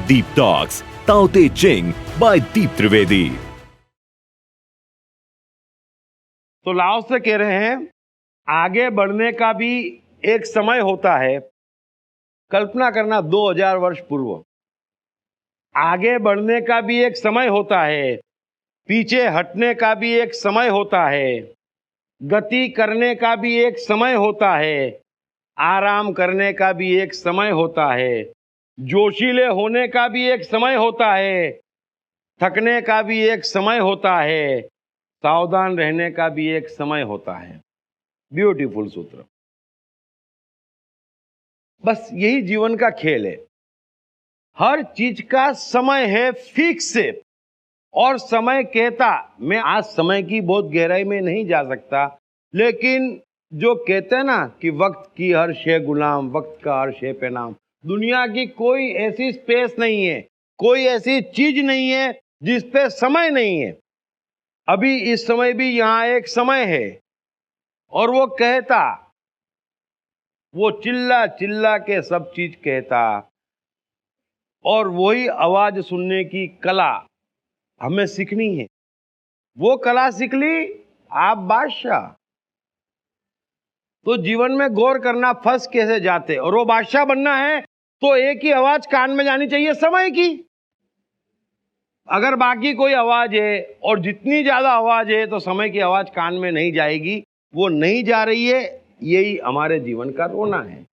Deep Talks, Tao Te Ching by Deep Trivedi. तो लाओ से कह रहे हैं आगे बढ़ने का भी एक समय होता है। कल्पना करना 2000 वर्ष पूर्व, आगे बढ़ने का भी एक समय होता है, पीछे हटने का भी एक समय होता है, गति करने का भी एक समय होता है, आराम करने का भी एक समय होता है, जोशीले होने का भी एक समय होता है, थकने का भी एक समय होता है, सावधान रहने का भी एक समय होता है। ब्यूटीफुल सूत्र। बस यही जीवन का खेल है। हर चीज का समय है फिक्स है। और समय कहता, मैं आज समय की बहुत गहराई में नहीं जा सकता, लेकिन जो कहते हैं ना कि वक्त की हर शे गुलाम, वक्त का हर शे पे नाम। दुनिया की कोई ऐसी स्पेस नहीं है, कोई ऐसी चीज नहीं है जिस पे समय नहीं है। अभी इस समय भी यहां एक समय है। और वो कहता, वो चिल्ला चिल्ला के सब चीज कहता। और वही आवाज सुनने की कला हमें सीखनी है। वो कला सीख ली आप बादशाह। तो जीवन में गौर करना, फंस कैसे जाते। और वो बादशाह बनना है तो एक ही आवाज कान में जानी चाहिए, समय की। अगर बाकी कोई आवाज है और जितनी ज्यादा आवाज है तो समय की आवाज कान में नहीं जाएगी। वो नहीं जा रही है, यही हमारे जीवन का रोना है।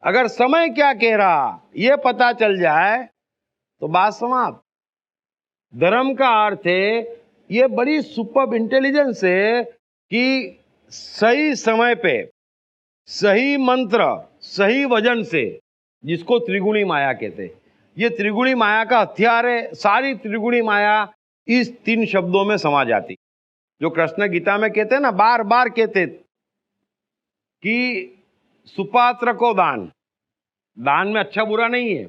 अगर समय क्या कह रहा ये पता चल जाए तो बात समाप्त। धर्म का अर्थ है, ये बड़ी सुपर इंटेलिजेंस है कि सही समय पे सही मंत्र सही वजन से, जिसको त्रिगुणी माया कहते हैं। ये त्रिगुणी माया का हथियार है। सारी त्रिगुणी माया इस 3 शब्दों में समा जाती। जो कृष्ण गीता में कहते हैं ना, बार बार कहते कि सुपात्र को दान, दान में अच्छा बुरा नहीं है।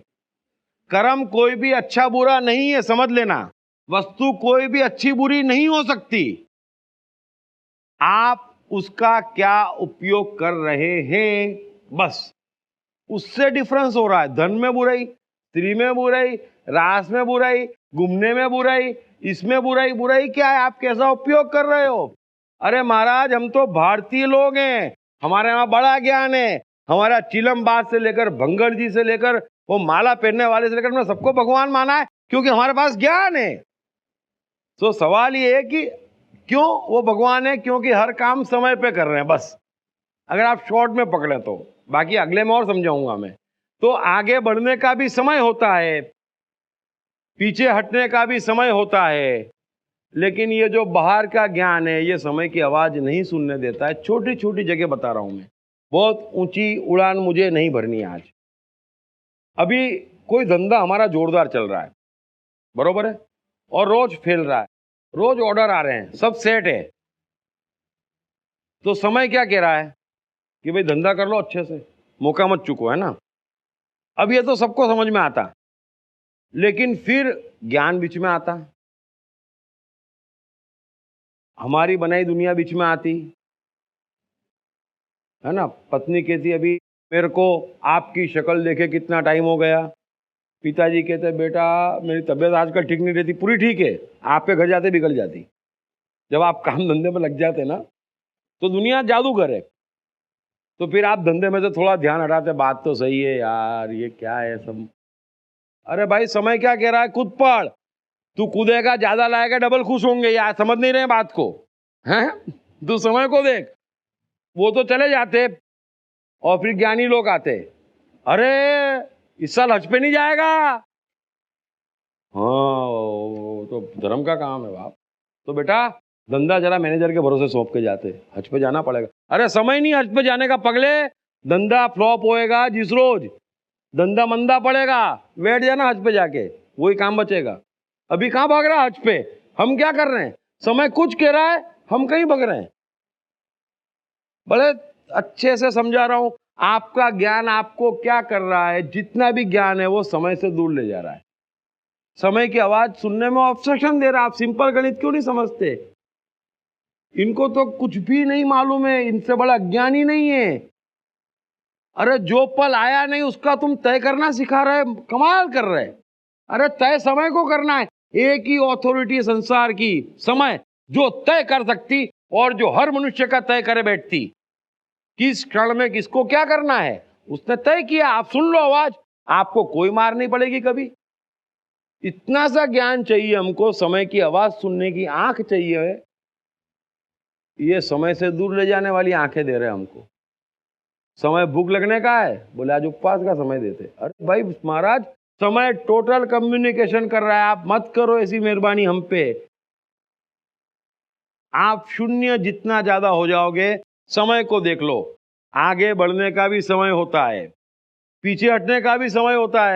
कर्म कोई भी अच्छा बुरा नहीं है, समझ लेना। वस्तु कोई भी अच्छी बुरी नहीं हो सकती। आप उसका क्या उपयोग कर रहे हैं, बस उससे डिफरेंस हो रहा है। धन में बुराई, स्त्री में बुराई, रास में बुराई, घूमने में बुराई, इसमें बुराई। बुराई क्या है, आप कैसा उपयोग कर रहे हो। अरे महाराज, हम तो भारतीय लोग हैं, हमारे यहाँ बड़ा ज्ञान है। हमारा चिलमबाज से लेकर भंगर जी से लेकर वो माला पहनने वाले से लेकर हमने सबको भगवान माना है, क्योंकि हमारे पास ज्ञान है। तो सवाल ये है कि क्यों वो भगवान है, क्योंकि हर काम समय पे कर रहे हैं, बस। अगर आप शॉर्ट में पकड़े तो, बाकी अगले में और समझाऊंगा मैं। तो आगे बढ़ने का भी समय होता है, पीछे हटने का भी समय होता है, लेकिन ये जो बाहर का ज्ञान है ये समय की आवाज नहीं सुनने देता है। छोटी छोटी जगह बता रहा हूं मैं, बहुत ऊंची उड़ान मुझे नहीं भरनी आज। अभी कोई धंधा हमारा जोरदार चल रहा है, बरोबर है, और रोज फैल रहा है, रोज ऑर्डर आ रहे हैं, सब सेट है। तो समय क्या कह रहा है कि भाई धंधा कर लो अच्छे से, मौका मत चुको, है ना। अब ये तो सबको समझ में आता, लेकिन फिर ज्ञान बीच में आता, हमारी बनाई दुनिया बीच में आती है ना। पत्नी कहती अभी मेरे को आपकी शक्ल देखे कितना टाइम हो गया। पिताजी कहते बेटा मेरी तबीयत आजकल ठीक नहीं रहती। पूरी ठीक है, आपके घर जाते बिगड़ जाती। जब आप काम धंधे में लग जाते ना तो दुनिया जादूगर है। तो फिर आप धंधे में से थोड़ा ध्यान हटाते, बात तो सही है यार, ये क्या है सब। अरे भाई समय क्या कह रहा है, कूद पड़। तू कूदेगा, ज्यादा लाएगा, डबल खुश होंगे। यार समझ नहीं रहे बात को, हैं। तू समय को देख, वो तो चले जाते और फिर ज्ञानी लोग आते। अरे इस साल हज पे नहीं जाएगा। हाँ तो धर्म का काम है बाप। तो बेटा धंधा जरा मैनेजर के भरोसे सौंप के जाते, हज पे जाना पड़ेगा। अरे समय नहीं हज पे जाने का पगले, धंधा फ्लॉप होएगा जिस रोज, धंधा मंदा पड़ेगा, बैठ जाना हज पे जाके, वही काम बचेगा। अभी कहां भाग रहा है हज पे, हम क्या कर रहे हैं। समय कुछ कह रहा है, हम कहीं भाग रहे हैं। बड़े अच्छे से समझा रहा हूं। आपका ज्ञान आपको क्या कर रहा है, जितना भी ज्ञान है वो समय से दूर ले जा रहा है। समय की आवाज सुनने में ऑब्सेशन दे रहा है। आप सिंपल गणित क्यों नहीं समझते। इनको तो कुछ भी नहीं मालूम है, इनसे बड़ा अज्ञानी नहीं है। अरे जो पल आया नहीं उसका तुम तय करना सिखा रहे, कमाल कर रहे। अरे तय समय को करना है। एक ही अथॉरिटी संसार की, समय, जो तय कर सकती और जो हर मनुष्य का तय करे बैठती। किस क्षण में किसको क्या करना है उसने तय किया। आप सुन लो आवाज, आपको कोई मार नहीं पड़ेगी कभी। इतना सा ज्ञान चाहिए हमको, समय की आवाज सुनने की आंख चाहिए। ये समय से दूर ले जाने वाली आंखें दे रहे हैं हमको। समय भूख लगने का है, बोले आज उपवास का समय देते। अरे भाई महाराज, समय टोटल कम्युनिकेशन कर रहा है, आप मत करो ऐसी मेहरबानी हम पे। आप शून्य जितना ज्यादा हो जाओगे, समय को देख लो। आगे बढ़ने का भी समय होता है, पीछे हटने का भी समय होता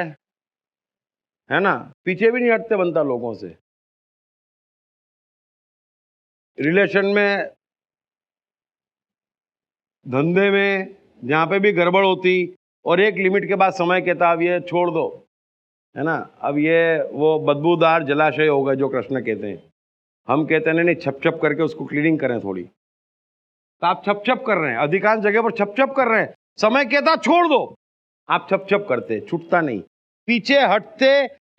है ना। पीछे भी नहीं हटते बनता लोगों से। रिलेशन में, धंधे में, जहां पे भी गड़बड़ होती और एक लिमिट के बाद समय कहता अब ये छोड़ दो, है ना, अब ये वो बदबूदार जलाशय होगा जो कृष्ण कहते हैं। हम कहते हैं नहीं छप छप करके उसको क्लीनिंग करें थोड़ी। तो आप छप छप कर रहे हैं, अधिकांश जगह पर छप छप कर रहे हैं। समय कहता छोड़ दो, आप छप छप करते, छूटता नहीं। पीछे हटते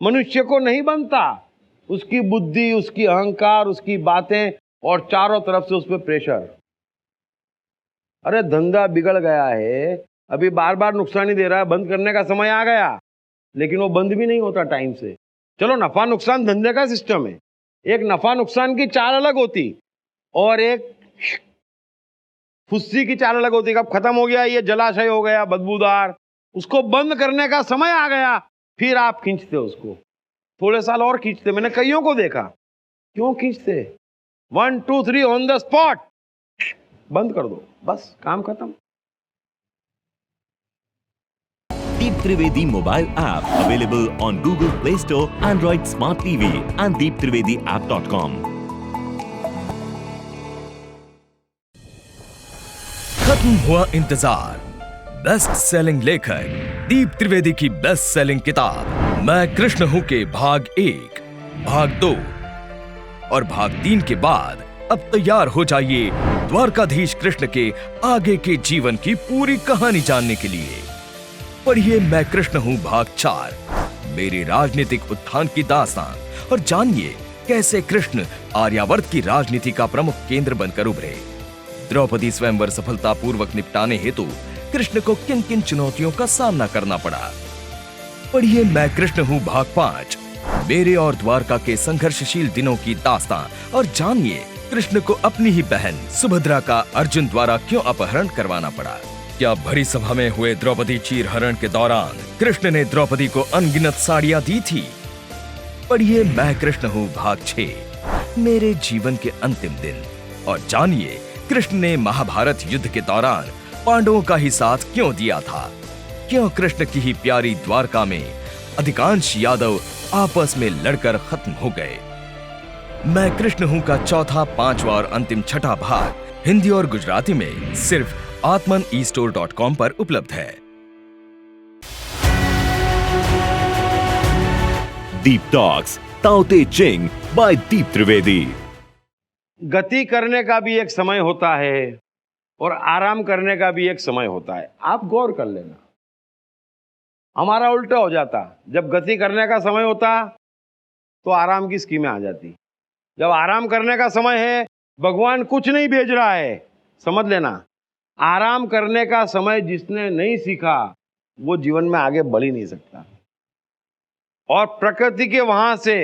मनुष्य को नहीं बनता। उसकी बुद्धि, उसकी अहंकार, उसकी बातें और चारों तरफ से उस पर प्रेशर। अरे धंधा बिगड़ गया है, अभी बार बार नुकसान ही दे रहा है, बंद करने का समय आ गया, लेकिन वो बंद भी नहीं होता टाइम से। चलो नफा नुकसान धंधे का सिस्टम है, एक नफा नुकसान की चाल अलग होती और एक फुस्सी की चाल अलग होती। अब खत्म हो गया, ये जलाशय हो गया बदबूदार, उसको बंद करने का समय आ गया, फिर आप खींचते उसको, थोड़े साल और खींचते। मैंने कईयों को देखा, क्यों खींचते, 1 2 3 ऑन द स्पॉट, बंद कर दो, बस काम खत्म। Deep Trivedi mobile app available on Google Play Store, Android Smart TV and deeptrivediapp.com. खत्म हुआ इंतजार। बेस्ट सेलिंग लेखक दीप त्रिवेदी की बेस्ट सेलिंग किताब मैं कृष्ण हूं के भाग 1, भाग 2 और भाग 3 के बाद अब तैयार हो जाइए द्वारकाधीश कृष्ण के आगे के जीवन की पूरी कहानी जानने के लिए। पढ़िए मैं कृष्ण हूं भाग 4, मेरे राजनीतिक उत्थान की दास्तान, और जानिए कैसे कृष्ण आर्यावर्त की राजनीति का प्रमुख केंद्र बनकर उभरे। द्रौपदी स्वयंवर सफलतापूर्वक निपटाने हेतु कृष्ण को किन किन चुनौतियों का सामना करना पड़ा। पढ़िए मैं कृष्ण हूं भाग 5, मेरे और द्वारका के संघर्षशील दिनों की दास्तान, और जानिए कृष्ण को अपनी ही बहन सुभद्रा का अर्जुन द्वारा क्यों अपहरण करवाना पड़ा। क्या भरी सभा में हुए द्रौपदी चीर हरण के दौरान कृष्ण ने द्रौपदी को अनगिनत साड़ियां दी थी। पढ़िए मैं कृष्ण हूं भाग 6, मेरे जीवन के अंतिम दिन, और जानिए कृष्ण ने महाभारत युद्ध के दौरान पांडवों का ही साथ क्यों दिया था। क्यों कृष्ण की ही प्यारी द्वारका में अधिकांश यादव आपस में लड़कर खत्म हो गए। मैं कृष्ण हूं का चौथा, 5वां और अंतिम 6ठा भाग हिंदी और गुजराती में सिर्फ atmanestore.com पर उपलब्ध है। Deep Talks, Tao Te Ching by Deep Trivedi. गति करने का भी एक समय होता है और आराम करने का भी एक समय होता है। आप गौर कर लेना, हमारा उल्टा हो जाता। जब गति करने का समय होता तो आराम की स्कीमें आ जाती। जब आराम करने का समय है, भगवान कुछ नहीं भेज रहा है, समझ लेना। आराम करने का समय जिसने नहीं सीखा वो जीवन में आगे बढ़ ही नहीं सकता। और प्रकृति के वहां से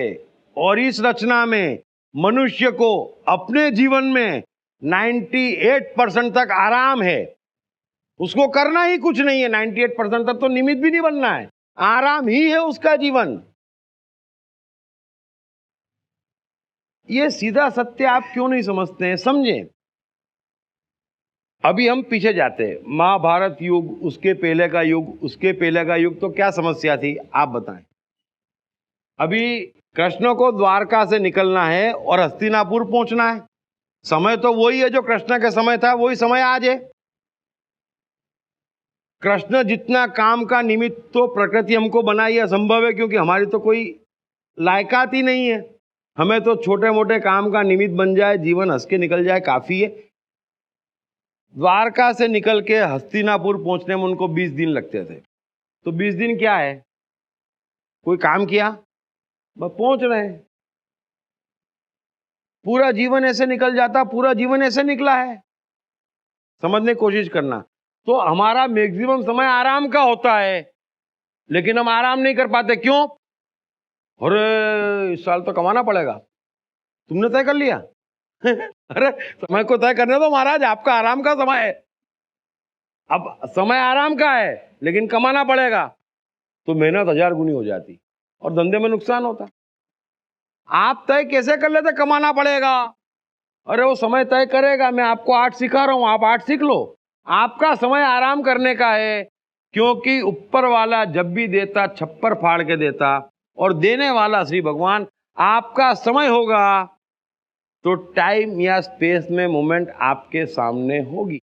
और इस रचना में मनुष्य को अपने जीवन में 98% तक आराम है। उसको करना ही कुछ नहीं है, 98% तक तो निमित्त भी नहीं बनना है, आराम ही है उसका जीवन। ये सीधा सत्य आप क्यों नहीं समझते हैं, समझें। अभी हम पीछे जाते हैं, महाभारत युग, उसके पहले का युग, उसके पहले का युग, तो क्या समस्या थी आप बताएं। अभी कृष्ण को द्वारका से निकलना है और हस्तिनापुर पहुंचना है। समय तो वही है जो कृष्ण के समय था, वही समय आज है। कृष्ण जितना काम का निमित्त तो प्रकृति हमको बनाई असंभव है, क्योंकि हमारी तो कोई लायकात ही नहीं है। हमें तो छोटे मोटे काम का निमित्त बन जाए, जीवन हंस के निकल जाए, काफी है। द्वारका से निकल के हस्तिनापुर पहुंचने में उनको 20 दिन लगते थे। तो 20 दिन क्या है, कोई काम किया, बस पहुंच रहे हैं। पूरा जीवन ऐसे निकल जाता, पूरा जीवन ऐसे निकला है। समझने की कोशिश करना। तो हमारा मैक्सिमम समय आराम का होता है, लेकिन हम आराम नहीं कर पाते। क्यों? अरे इस साल तो कमाना पड़ेगा। तुमने तय कर लिया? अरे समय को तय करने दो महाराज, आपका आराम का समय है। अब समय आराम का है लेकिन कमाना पड़ेगा, तो मेहनत 1000 गुनी हो जाती और धंधे में नुकसान होता। आप तय कैसे कर लेते कमाना पड़ेगा? अरे वो समय तय करेगा। मैं आपको आर्ट सिखा रहा हूं, आप आर्ट सीख लो। आपका समय आराम करने का है, क्योंकि ऊपर वाला जब भी देता छप्पर फाड़ के देता, और देने वाला श्री भगवान। आपका समय होगा तो टाइम या स्पेस में मूवमेंट आपके सामने होगी।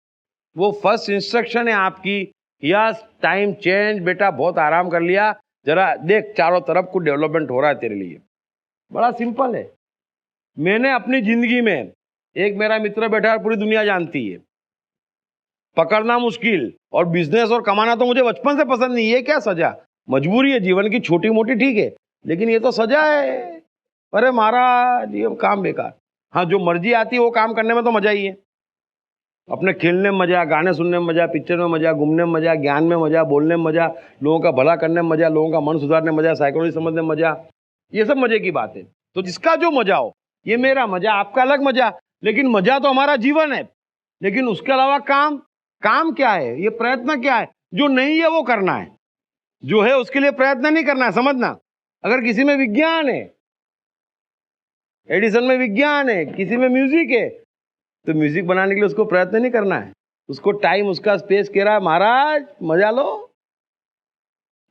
वो फर्स्ट इंस्ट्रक्शन है आपकी, यस टाइम चेंज बेटा, बहुत आराम कर लिया, जरा देख चारों तरफ कुछ डेवलपमेंट हो रहा है तेरे लिए। बड़ा सिंपल है। मैंने अपनी जिंदगी में, एक मेरा मित्र बैठा है, पूरी दुनिया जानती है, पकड़ना मुश्किल और बिजनेस और कमाना तो मुझे बचपन से पसंद नहीं। ये क्या सजा? मजबूरी है जीवन की, छोटी मोटी ठीक है, लेकिन ये तो सजा है। अरे महाराज ये काम बेकार। हाँ, जो मर्जी आती है वो काम करने में तो मजा ही है। अपने खेलने में मजा, गाने सुनने में मजा, पिक्चर में मजा, घूमने में मजा, ज्ञान में मजा, बोलने में मजा, लोगों का भला करने में मजा, लोगों का मन सुधारने में मजा, साइकोलॉजी समझने में मजा, ये सब मजे की बात है। तो जिसका जो मजा हो, ये मेरा मजा, आपका अलग मजा, लेकिन मजा तो हमारा जीवन है। लेकिन उसके अलावा काम क्या है? ये प्रयत्न क्या है? जो नहीं है वो करना है, जो है उसके लिए प्रयत्न नहीं करना है। समझना, अगर किसी में विज्ञान है, एडिसन में विज्ञान है, किसी में म्यूजिक है, तो म्यूजिक बनाने के लिए उसको प्रयत्न नहीं करना है। उसको टाइम, उसका स्पेस कह रहा है महाराज मजा लो,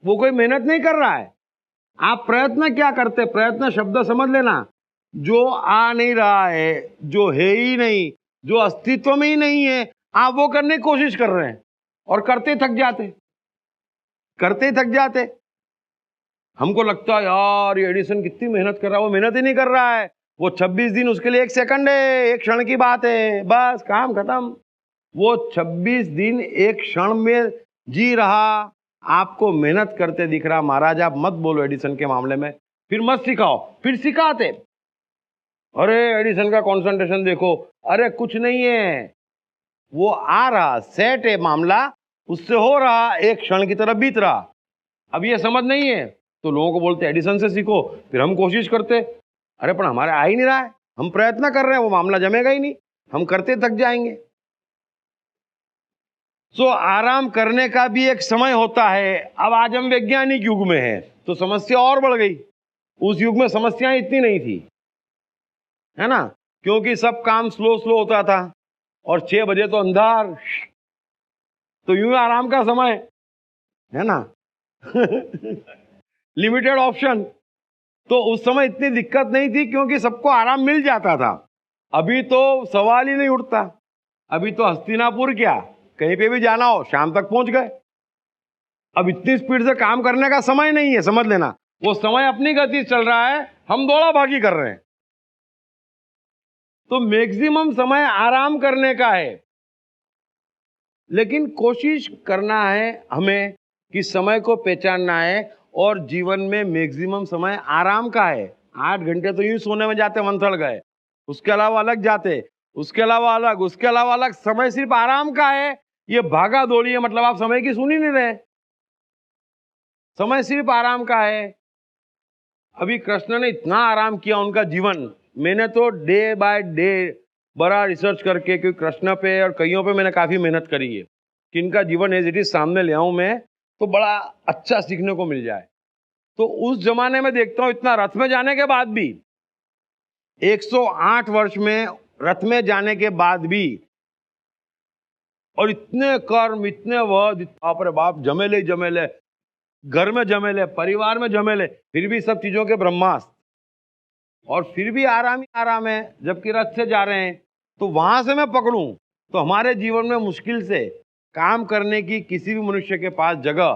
वो कोई मेहनत नहीं कर रहा है। आप प्रयत्न क्या करते? प्रयत्न शब्द समझ लेना, जो आ नहीं रहा है, जो है ही नहीं, जो अस्तित्व में ही नहीं है, आप वो करने की कोशिश कर रहे हैं और करते थक जाते। हमको लगता है यार ये एडिसन कितनी मेहनत कर रहा है, वो मेहनत ही नहीं कर रहा है। वो 26 दिन उसके लिए 1 सेकंड है, 1 क्षण की बात है, बस काम खत्म। वो 26 दिन 1 क्षण में जी रहा, आपको मेहनत करते दिख रहा। महाराज आप मत बोलो एडिसन के मामले में, फिर मत सिखाओ, फिर सिखाते। अरे एडिसन का कंसंट्रेशन देखो, अरे कुछ नहीं है, वो आ रहा, सेट है मामला, उससे हो रहा, 1 क्षण की तरफ बीत रहा। अब ये समझ नहीं है तो लोगों को बोलते एडिसन से सीखो, फिर हम कोशिश करते, अरे पर हमारे आ ही नहीं रहा है, हम प्रयत्न कर रहे हैं, वो मामला जमेगा ही नहीं, हम करते थक जाएंगे। सो आराम करने का भी एक समय होता है। अब आज हम वैज्ञानिक युग में हैं तो समस्या और बढ़ गई। उस युग में समस्याएं इतनी नहीं थी, है ना, क्योंकि सब काम स्लो होता था और 6 बजे तो अंधार, तो यूं आराम का समय है ना। लिमिटेड ऑप्शन, तो उस समय इतनी दिक्कत नहीं थी क्योंकि सबको आराम मिल जाता था। अभी तो सवाल ही नहीं उठता। अभी तो हस्तिनापुर क्या, कहीं पे भी जाना हो शाम तक पहुंच गए। अब इतनी स्पीड से काम करने का समय नहीं है, समझ लेना। वो समय अपनी गति चल रहा है, हम दौड़ा भागी कर रहे हैं। तो मैक्सिमम समय आराम करने का है, लेकिन कोशिश करना है हमें कि समय को पहचानना है और जीवन में मैक्सिमम समय आराम का है। 8 घंटे तो यूं सोने में जाते, मंथड़ गए, उसके अलावा अलग जाते, उसके अलावा अलग, उसके अलावा अलग। समय सिर्फ आराम का है। ये भागा दौड़ी है, मतलब आप समय की सुन ही नहीं रहे। समय सिर्फ आराम का है। अभी कृष्ण ने इतना आराम किया उनका जीवन, मैंने तो डे बाय डे बड़ा रिसर्च करके, क्योंकि कृष्ण पे और कईयों पे मैंने काफी मेहनत करी है कि इनका जीवन एज इट इज सामने ले आऊं मैं, तो बड़ा अच्छा सीखने को मिल जाए। तो उस जमाने में देखता हूं, इतना रथ में जाने के बाद भी, 108 वर्ष में रथ में जाने के बाद भी, और इतने कर्म, इतने वध, बाप रे बाप, जमेले जमेले, घर में जमेले, परिवार में जमेले, फिर भी सब चीजों के ब्रह्मास्त्र, और फिर भी आराम ही आराम है। जबकि रथ से जा रहे हैं, तो वहां से मैं पकड़ूं तो हमारे जीवन में मुश्किल से काम करने की किसी भी मनुष्य के पास जगह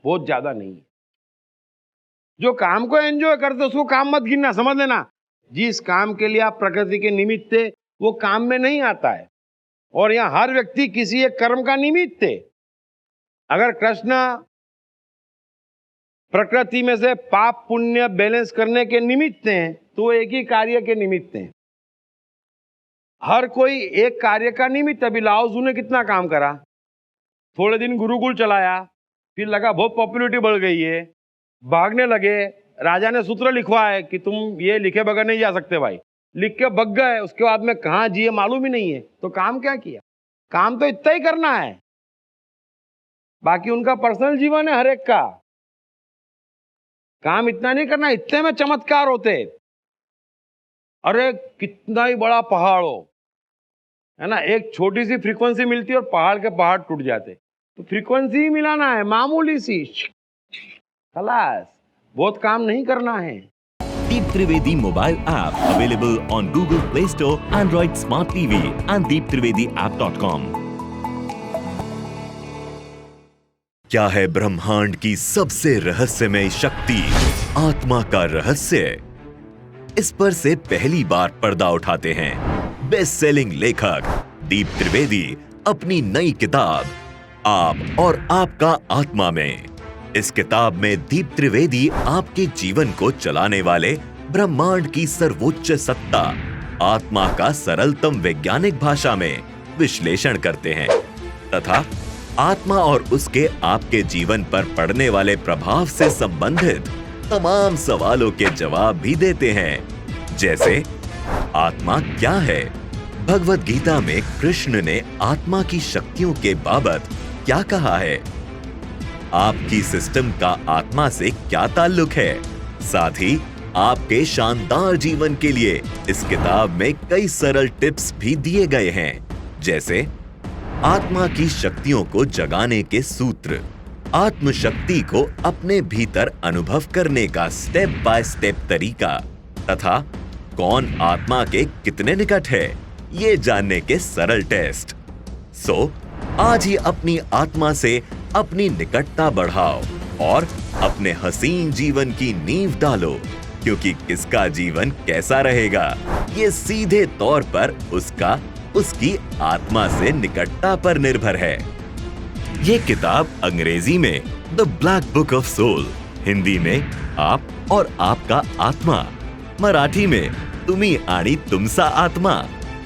बहुत ज्यादा नहीं है। जो काम को एंजॉय करते उसको काम मत गिनना, समझ लेना। जिस काम के लिए आप प्रकृति के निमित्त थे वो काम में नहीं आता है, और यहां हर व्यक्ति किसी एक कर्म का निमित्त थे। अगर कृष्ण प्रकृति में से पाप पुण्य बैलेंस करने के निमित्त हैं, तो एक ही कार्य के निमित्त हैं। हर कोई एक कार्य का निमित्त। अभी लाओ ज़ू ने कितना काम करा, थोड़े दिन गुरुकुल चलाया, फिर लगा बहुत पॉपुलैरिटी बढ़ गई है, भागने लगे, राजा ने सूत्र लिखवाए कि तुम ये लिखे बगैर नहीं जा सकते भाई, लिख के भग गए। उसके बाद में कहाँ जिए मालूम ही नहीं है। तो काम क्या किया? काम तो इतना ही करना है, बाकी उनका पर्सनल जीवन है हर एक का। काम इतना नहीं करना, इतने में चमत्कार होते। अरे कितना ही बड़ा पहाड़ हो, है ना, एक छोटी सी फ्रीक्वेंसी मिलती है और पहाड़ के पहाड़ टूट जाते। तो फ्रीक्वेंसी ही मिलाना है, मामूली सी, खलास, बहुत काम नहीं करना है। Deep Trivedi mobile app available on Google Play Store, Android Smart TV and deeptrivediapp.com। क्या है ब्रह्मांड की सबसे रहस्यमय शक्ति, आत्मा का रहस्य? इस पर से पहली बार पर्दा उठाते हैं बेस्ट सेलिंग लेखक दीप त्रिवेदी अपनी नई किताब आप और आपका आत्मा में। इस किताब में दीप त्रिवेदी आपके जीवन को चलाने वाले ब्रह्मांड की सर्वोच्च सत्ता आत्मा का सरलतम वैज्ञानिक भाषा में विश्लेषण करते हैं तथा आत्मा और उसके आपके जीवन पर पड़ने वाले प्रभाव से संबंधित तमाम सवालों के जवाब भी देते हैं। जैसे आत्मा क्या है? भगवत गीता में कृष्ण ने आत्मा की शक्तियों के बाबत क्या कहा है? आपकी सिस्टम का आत्मा से क्या ताल्लुक है? साथ ही आपके शानदार जीवन के लिए इस किताब में कई सरल टिप्स भी दिए गए हैं, जैसे आत्मा की शक्तियों को जगाने के सूत्र, आत्मशक्ति को अपने भीतर अनुभव करने का स्टेप बाय स्टेप तरीका तथा कौन आत्मा के कितने निकट है ये जानने के सरल टेस्ट। सो आज ही अपनी आत्मा से अपनी निकटता बढ़ाओ और अपने हसीन जीवन की नींव डालो, क्योंकि किसका जीवन कैसा रहेगा ये सीधे तौर पर उसकी आत्मा से निकटता पर निर्भर है। ये किताब अंग्रेजी में the black book of soul, Hindi में आप और आपका आत्मा, मराठी में तुम्ही आणि तुमसा आत्मा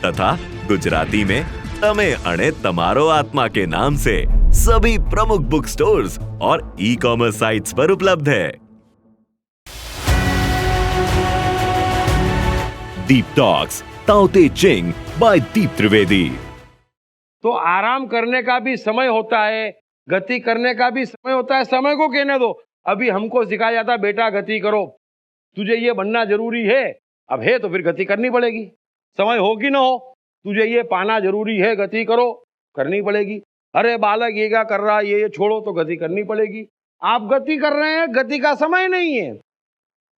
तथा गुजराती में तमे अणे तमारो आत्मा के नाम से सभी प्रमुख बुक स्टोर्स और ई कॉमर्स साइट्स पर उपलब्ध है। दीप टॉक्स ताओते चिंग बाय दीप त्रिवेदी। तो आराम करने का भी समय होता है, गति करने का भी समय होता है। समय को कहने दो। अभी हमको सिखाया जाता है बेटा गति करो, तुझे ये बनना जरूरी है। अब है तो फिर गति करनी पड़ेगी, समय हो कि ना हो, तुझे ये पाना जरूरी है, गति करो, करनी पड़ेगी। अरे बालक ये क्या कर रहा है, ये छोड़ो, तो गति करनी पड़ेगी। आप गति कर रहे हैं, गति का समय नहीं है।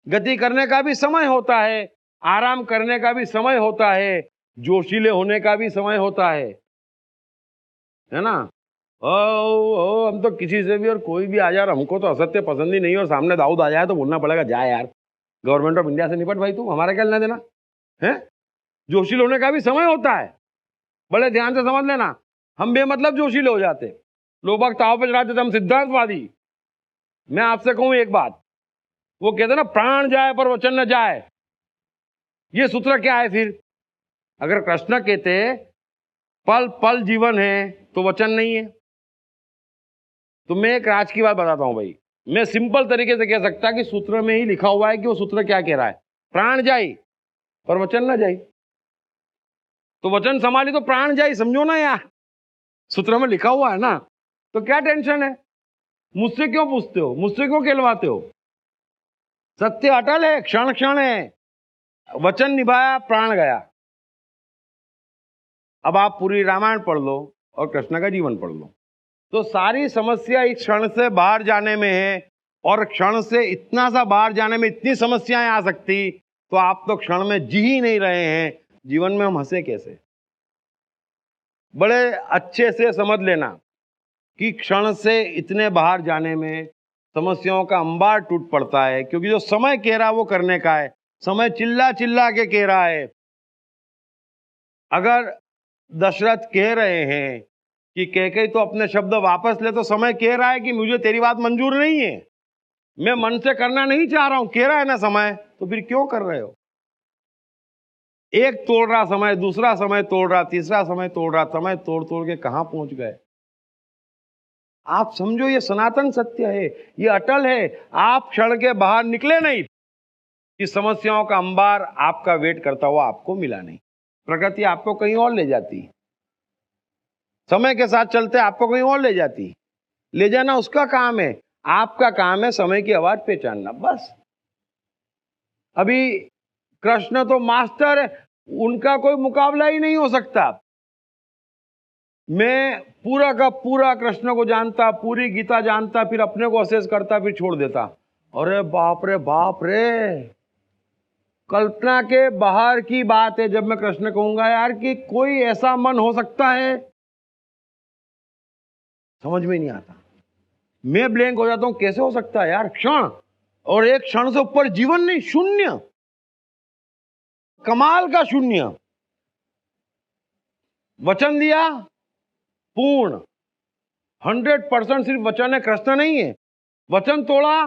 गति करने का भी समय होता है, आराम करने का भी समय होता है, जोशीले होने का भी समय होता है ना। हम तो किसी से भी और कोई भी आ जाए, हमको तो असत्य पसंद ही नहीं है और सामने दाऊद आ जाए तो बोलना पड़ेगा जा यार, गवर्नमेंट ऑफ इंडिया से निपट भाई, तू हमारा क्या लेना देना है। जोशील होने का भी समय होता है, बड़े ध्यान से समझ लेना। हम बेमतलब जोशीले हो जाते, लोग बाग ताव पे चढ़ाते थे हम सिद्धांतवादी। मैं आपसे कहूं एक बात, वो कहते ना प्राण जाए पर वचन न जाए, ये सूत्र क्या है फिर? अगर कृष्ण कहते पल पल जीवन है तो वचन नहीं है, तो मैं एक राज की बात बताता हूं भाई। मैं सिंपल तरीके से कह सकता कि सूत्र में ही लिखा हुआ है कि वो सूत्र क्या कह रहा है, प्राण जाई पर वचन ना जाई। तो वचन संभाली तो प्राण जाई, समझो ना यार, सूत्र में लिखा हुआ है ना। तो क्या टेंशन है? मुझसे क्यों पूछते हो, मुझसे क्यों कहलवाते हो? सत्य अटल है, क्षण क्षण है। वचन निभाया, प्राण गया। अब आप पूरी रामायण पढ़ लो और कृष्ण का जीवन पढ़ लो, तो सारी समस्या इस क्षण से बाहर जाने में है। और क्षण से इतना सा बाहर जाने में इतनी समस्याएं आ सकती, तो आप तो क्षण में जी ही नहीं रहे हैं। जीवन में हम हंसे कैसे? बड़े अच्छे से समझ लेना कि क्षण से इतने बाहर जाने में समस्याओं का अंबार टूट पड़ता है, क्योंकि जो समय कह रहा है वो करने का है। समय चिल्ला चिल्ला के कह रहा है। अगर दशरथ कह रहे हैं कि कैकेयी तो अपने शब्द वापस ले, तो समय कह रहा है कि मुझे तेरी बात मंजूर नहीं है, मैं मन से करना नहीं चाह रहा हूं, कह रहा है ना समय, तो फिर क्यों कर रहे हो? एक तोड़ रहा समय, दूसरा समय तोड़ रहा, तीसरा समय तोड़ रहा, समय तोड़ तोड़ के कहां पहुंच गए? आप समझो ये सनातन सत्य है, ये अटल है। आप क्षण के बाहर निकले नहीं, इस समस्याओं का अंबार आपका वेट करता हुआ आपको मिला नहीं। प्रकृति आपको कहीं और ले जाती, समय के साथ चलते आपको कहीं और ले जाती। ले जाना उसका काम है, आपका काम है समय की आवाज पहचानना, बस। अभी कृष्ण तो मास्टर है, उनका कोई मुकाबला ही नहीं हो सकता। मैं पूरा का पूरा कृष्ण को जानता, पूरी गीता जानता, फिर अपने को असेस करता, फिर छोड़ देता। अरे बाप रे बाप रे, कल्पना के बाहर की बात है। जब मैं कृष्ण कहूंगा यार कि कोई ऐसा मन हो सकता है, समझ में नहीं आता। मैं ब्लैंक हो जाता हूं, कैसे हो सकता है यार? क्षण, और एक क्षण से ऊपर जीवन नहीं, शून्य, कमाल का शून्य। वचन दिया पूर्ण, 100% सिर्फ वचन है, कृष्ण नहीं है। वचन तोड़ा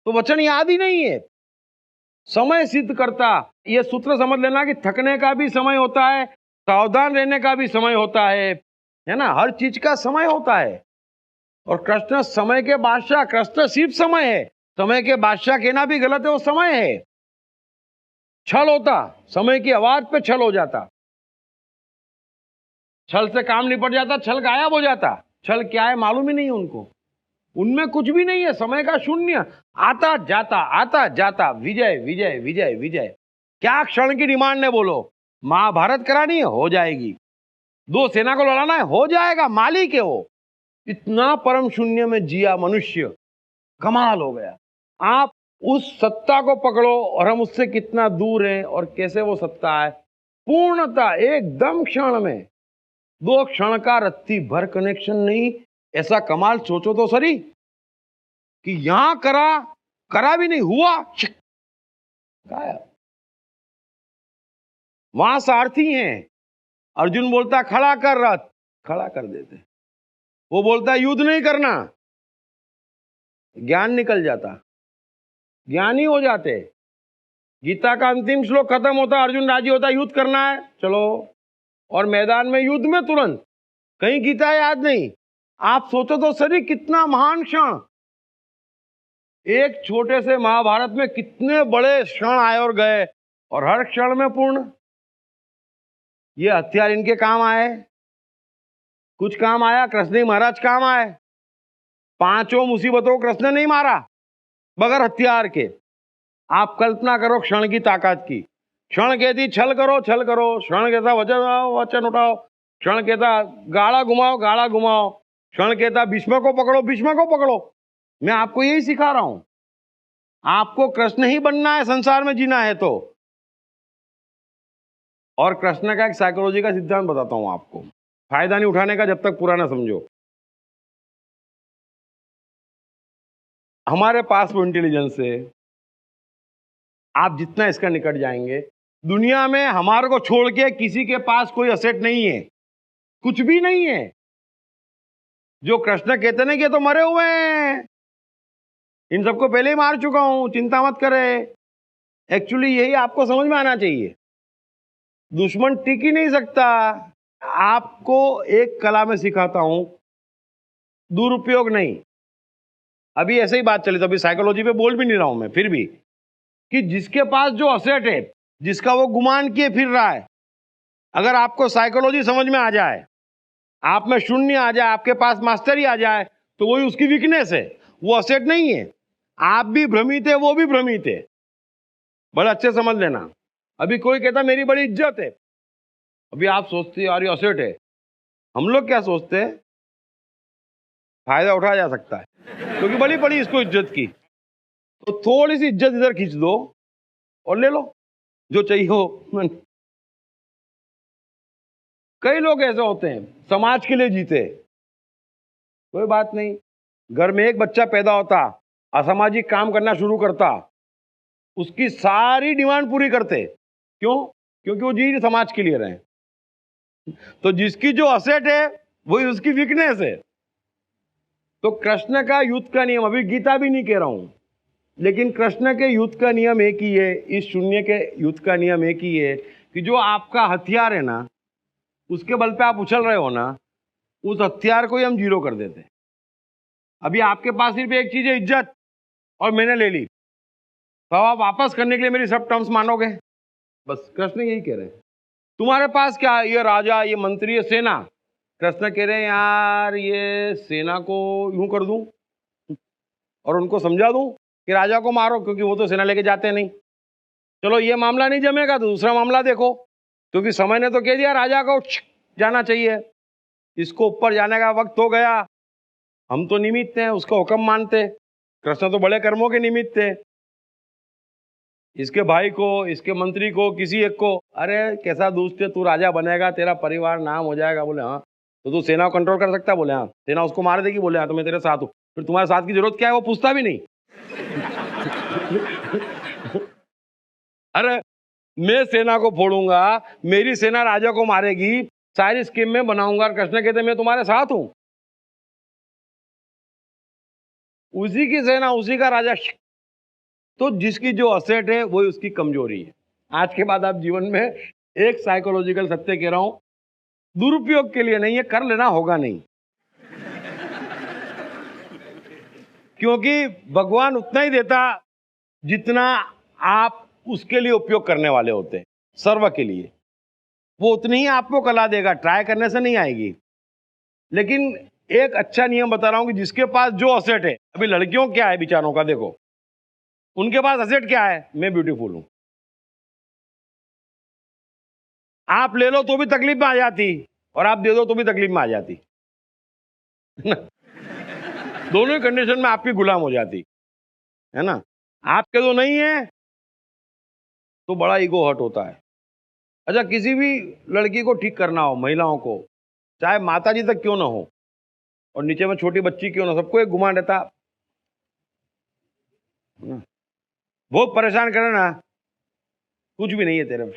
तो वचन याद ही नहीं है। समय सिद्ध करता, यह सूत्र समझ लेना कि थकने का भी समय होता है, सावधान रहने का भी समय होता है ना? हर चीज का समय होता है। और कृष्ण समय के बादशाह, कृष्ण सिर्फ समय है। समय के बादशाह कहना भी गलत है, वो समय है। छल होता, समय की आवाज पे छल हो जाता, छल से काम निपट जाता, छल गायब हो जाता। छल क्या है मालूम ही नहीं उनको, उनमें कुछ भी नहीं है। समय का शून्य, आता जाता, आता जाता, विजय विजय विजय विजय। क्या क्षण की डिमांड है बोलो? महाभारत करानी है, हो जाएगी। दो सेना को लड़ाना है, हो जाएगा, मालिक है वो। इतना परम शून्य में जिया मनुष्य, कमाल हो गया। आप उस सत्ता को पकड़ो और हम उससे कितना दूर हैं और कैसे वो सत्ता है। पूर्णता एकदम क्षण में, दो क्षण का रत्ती भर कनेक्शन नहीं। ऐसा कमाल सोचो तो सही कि यहां करा भी नहीं, हुआ गायब। वहां सारथी हैं, अर्जुन बोलता खड़ा कर रथ, खड़ा कर देते। वो बोलता युद्ध नहीं करना, ज्ञान निकल जाता, ज्ञानी हो जाते। गीता का अंतिम श्लोक खत्म होता, अर्जुन राजी होता, युद्ध करना है चलो, और मैदान में युद्ध में तुरंत, कहीं गीता याद नहीं। आप सोचो तो सही कितना महान क्षण। एक छोटे से महाभारत में कितने बड़े क्षण आए और गए, और हर क्षण में पूर्ण। ये हथियार इनके काम आए, कुछ काम आया, कृष्ण महाराज काम आए। पांचों मुसीबतों को कृष्ण नहीं मारा बगैर हथियार के। आप कल्पना करो क्षण की ताकत की। क्षण कहती छल करो, छल करो। क्षण कहता वचन उठाओ। क्षण कहता गाड़ा घुमाओ, गाड़ा घुमाओ। क्षण कहता भीष्म को पकड़ो, भीष्म को पकड़ो। मैं आपको यही सिखा रहा हूं। आपको कृष्ण ही बनना है, संसार में जीना है तो। और कृष्ण का एक साइकोलॉजी का सिद्धांत बताता हूं आपको, फायदा नहीं उठाने का जब तक पूरा ना समझो। हमारे पास वो इंटेलिजेंस है, आप जितना इसका निकट जाएंगे, दुनिया में हमारे को छोड़ के किसी के पास कोई असेट नहीं है, कुछ भी नहीं है। जो कृष्ण कहते ना कि तो मरे हुए हैं, इन सबको पहले ही मार चुका हूं, चिंता मत करे। एक्चुअली यही आपको समझ में आना चाहिए। दुश्मन टिक ही नहीं सकता। आपको एक कला में सिखाता हूं, दुरुपयोग नहीं। अभी ऐसे ही बात चली तो अभी साइकोलॉजी पे बोल भी नहीं रहा हूं मैं, फिर भी कि जिसके पास जो असेट है, जिसका वो गुमान किए फिर रहा है, अगर आपको साइकोलॉजी समझ में आ जाए, आप में शून्य आ जाए, आपके पास मास्टरी आ जाए, तो वही उसकी वीकनेस है, वो असेट नहीं है। आप भी भ्रमित है, वो भी भ्रमित है। बड़ा अच्छे समझ लेना। अभी कोई कहता मेरी बड़ी इज्जत है, अभी आप सोचते यार ये असेट है। हम लोग क्या सोचते हैं, फायदा उठाया जा सकता है क्योंकि बड़ी बड़ी इसको इज्जत की, तो थोड़ी सी इज्जत इधर खींच दो और ले लो जो चाहिए हो। कई लोग ऐसे होते हैं, समाज के लिए जीते, कोई बात नहीं। घर में एक बच्चा पैदा होता, असामाजिक काम करना शुरू करता, उसकी सारी डिमांड पूरी करते। क्यों? क्योंकि वो जी समाज के लिए रहे। तो जिसकी जो असेट है वही उसकी वीकनेस है। तो कृष्ण का युद्ध का नियम, अभी गीता भी नहीं कह रहा हूं, लेकिन कृष्ण के युद्ध का नियम एक ही है, इस शून्य के युद्ध का नियम एक ही है कि जो आपका हथियार है ना, उसके बल पे आप उछल रहे हो ना, उस हथियार को ही हम जीरो कर देते हैं। अभी आपके पास सिर्फ एक चीज है, इज्जत, और मैंने ले ली, तो आप वापस करने के लिए मेरी सब टर्म्स मानोगे? बस कृष्ण यही कह रहे हैं। तुम्हारे पास क्या है? ये राजा, ये मंत्री, ये सेना। कृष्ण कह रहे हैं यार ये सेना को यूं कर दूं और उनको समझा दूं कि राजा को मारो, क्योंकि वो तो सेना लेके जाते नहीं। चलो ये मामला नहीं जमेगा तो दूसरा मामला देखो, क्योंकि समय ने तो कह दिया राजा को जाना चाहिए, इसको ऊपर जाने का वक्त हो गया। हम तो निमित्त हैं, उसका हुक्म मानते। कृष्ण तो बड़े कर्मों के निमित्त थे। इसके भाई को, इसके मंत्री को, किसी एक को, अरे कैसा दोस्त है तू, राजा बनेगा, तेरा परिवार नाम हो जाएगा। बोले हाँ। तो तू सेना को कंट्रोल कर सकता है? बोले हाँ। सेना उसको मार देगी? बोले हाँ। तो मैं तेरे साथ हूं। फिर तुम्हारे साथ की जरूरत क्या है? वो पूछता भी नहीं। अरे मैं सेना को फोड़ूंगा, मेरी सेना राजा को मारेगी, सारी स्कीम में बनाऊंगा। कृष्ण कहते मैं तुम्हारे साथ हूं। उसी की सेना, उसी का राजा। तो जिसकी जो असेट है वही उसकी कमजोरी है। आज के बाद आप जीवन में एक साइकोलॉजिकल सत्य कह रहा हूं, दुरुपयोग के लिए नहीं है, कर लेना होगा नहीं। क्योंकि भगवान उतना ही देता जितना आप उसके लिए उपयोग करने वाले होते हैं, सर्व के लिए। वो उतनी ही आपको कला देगा, ट्राई करने से नहीं आएगी। लेकिन एक अच्छा नियम बता रहा हूं कि जिसके पास जो असेट है, अभी लड़कियों क्या है बेचारों का, देखो उनके पास असेट क्या है? मैं ब्यूटीफुल हूं। आप ले लो तो भी तकलीफ में आ जाती, और आप दे दो तो भी तकलीफ में आ जाती। दोनों ही कंडीशन में आपकी गुलाम हो जाती है ना। आपके तो नहीं है तो बड़ा ईगो हर्ट होता है। अच्छा, किसी भी लड़की को ठीक करना हो, महिलाओं को, चाहे माता जी तक क्यों ना हो, और नीचे में छोटी बच्ची क्यों ना, सबको एक गुमान रहता, बहुत परेशान करे ना, कुछ भी नहीं है तेरे में।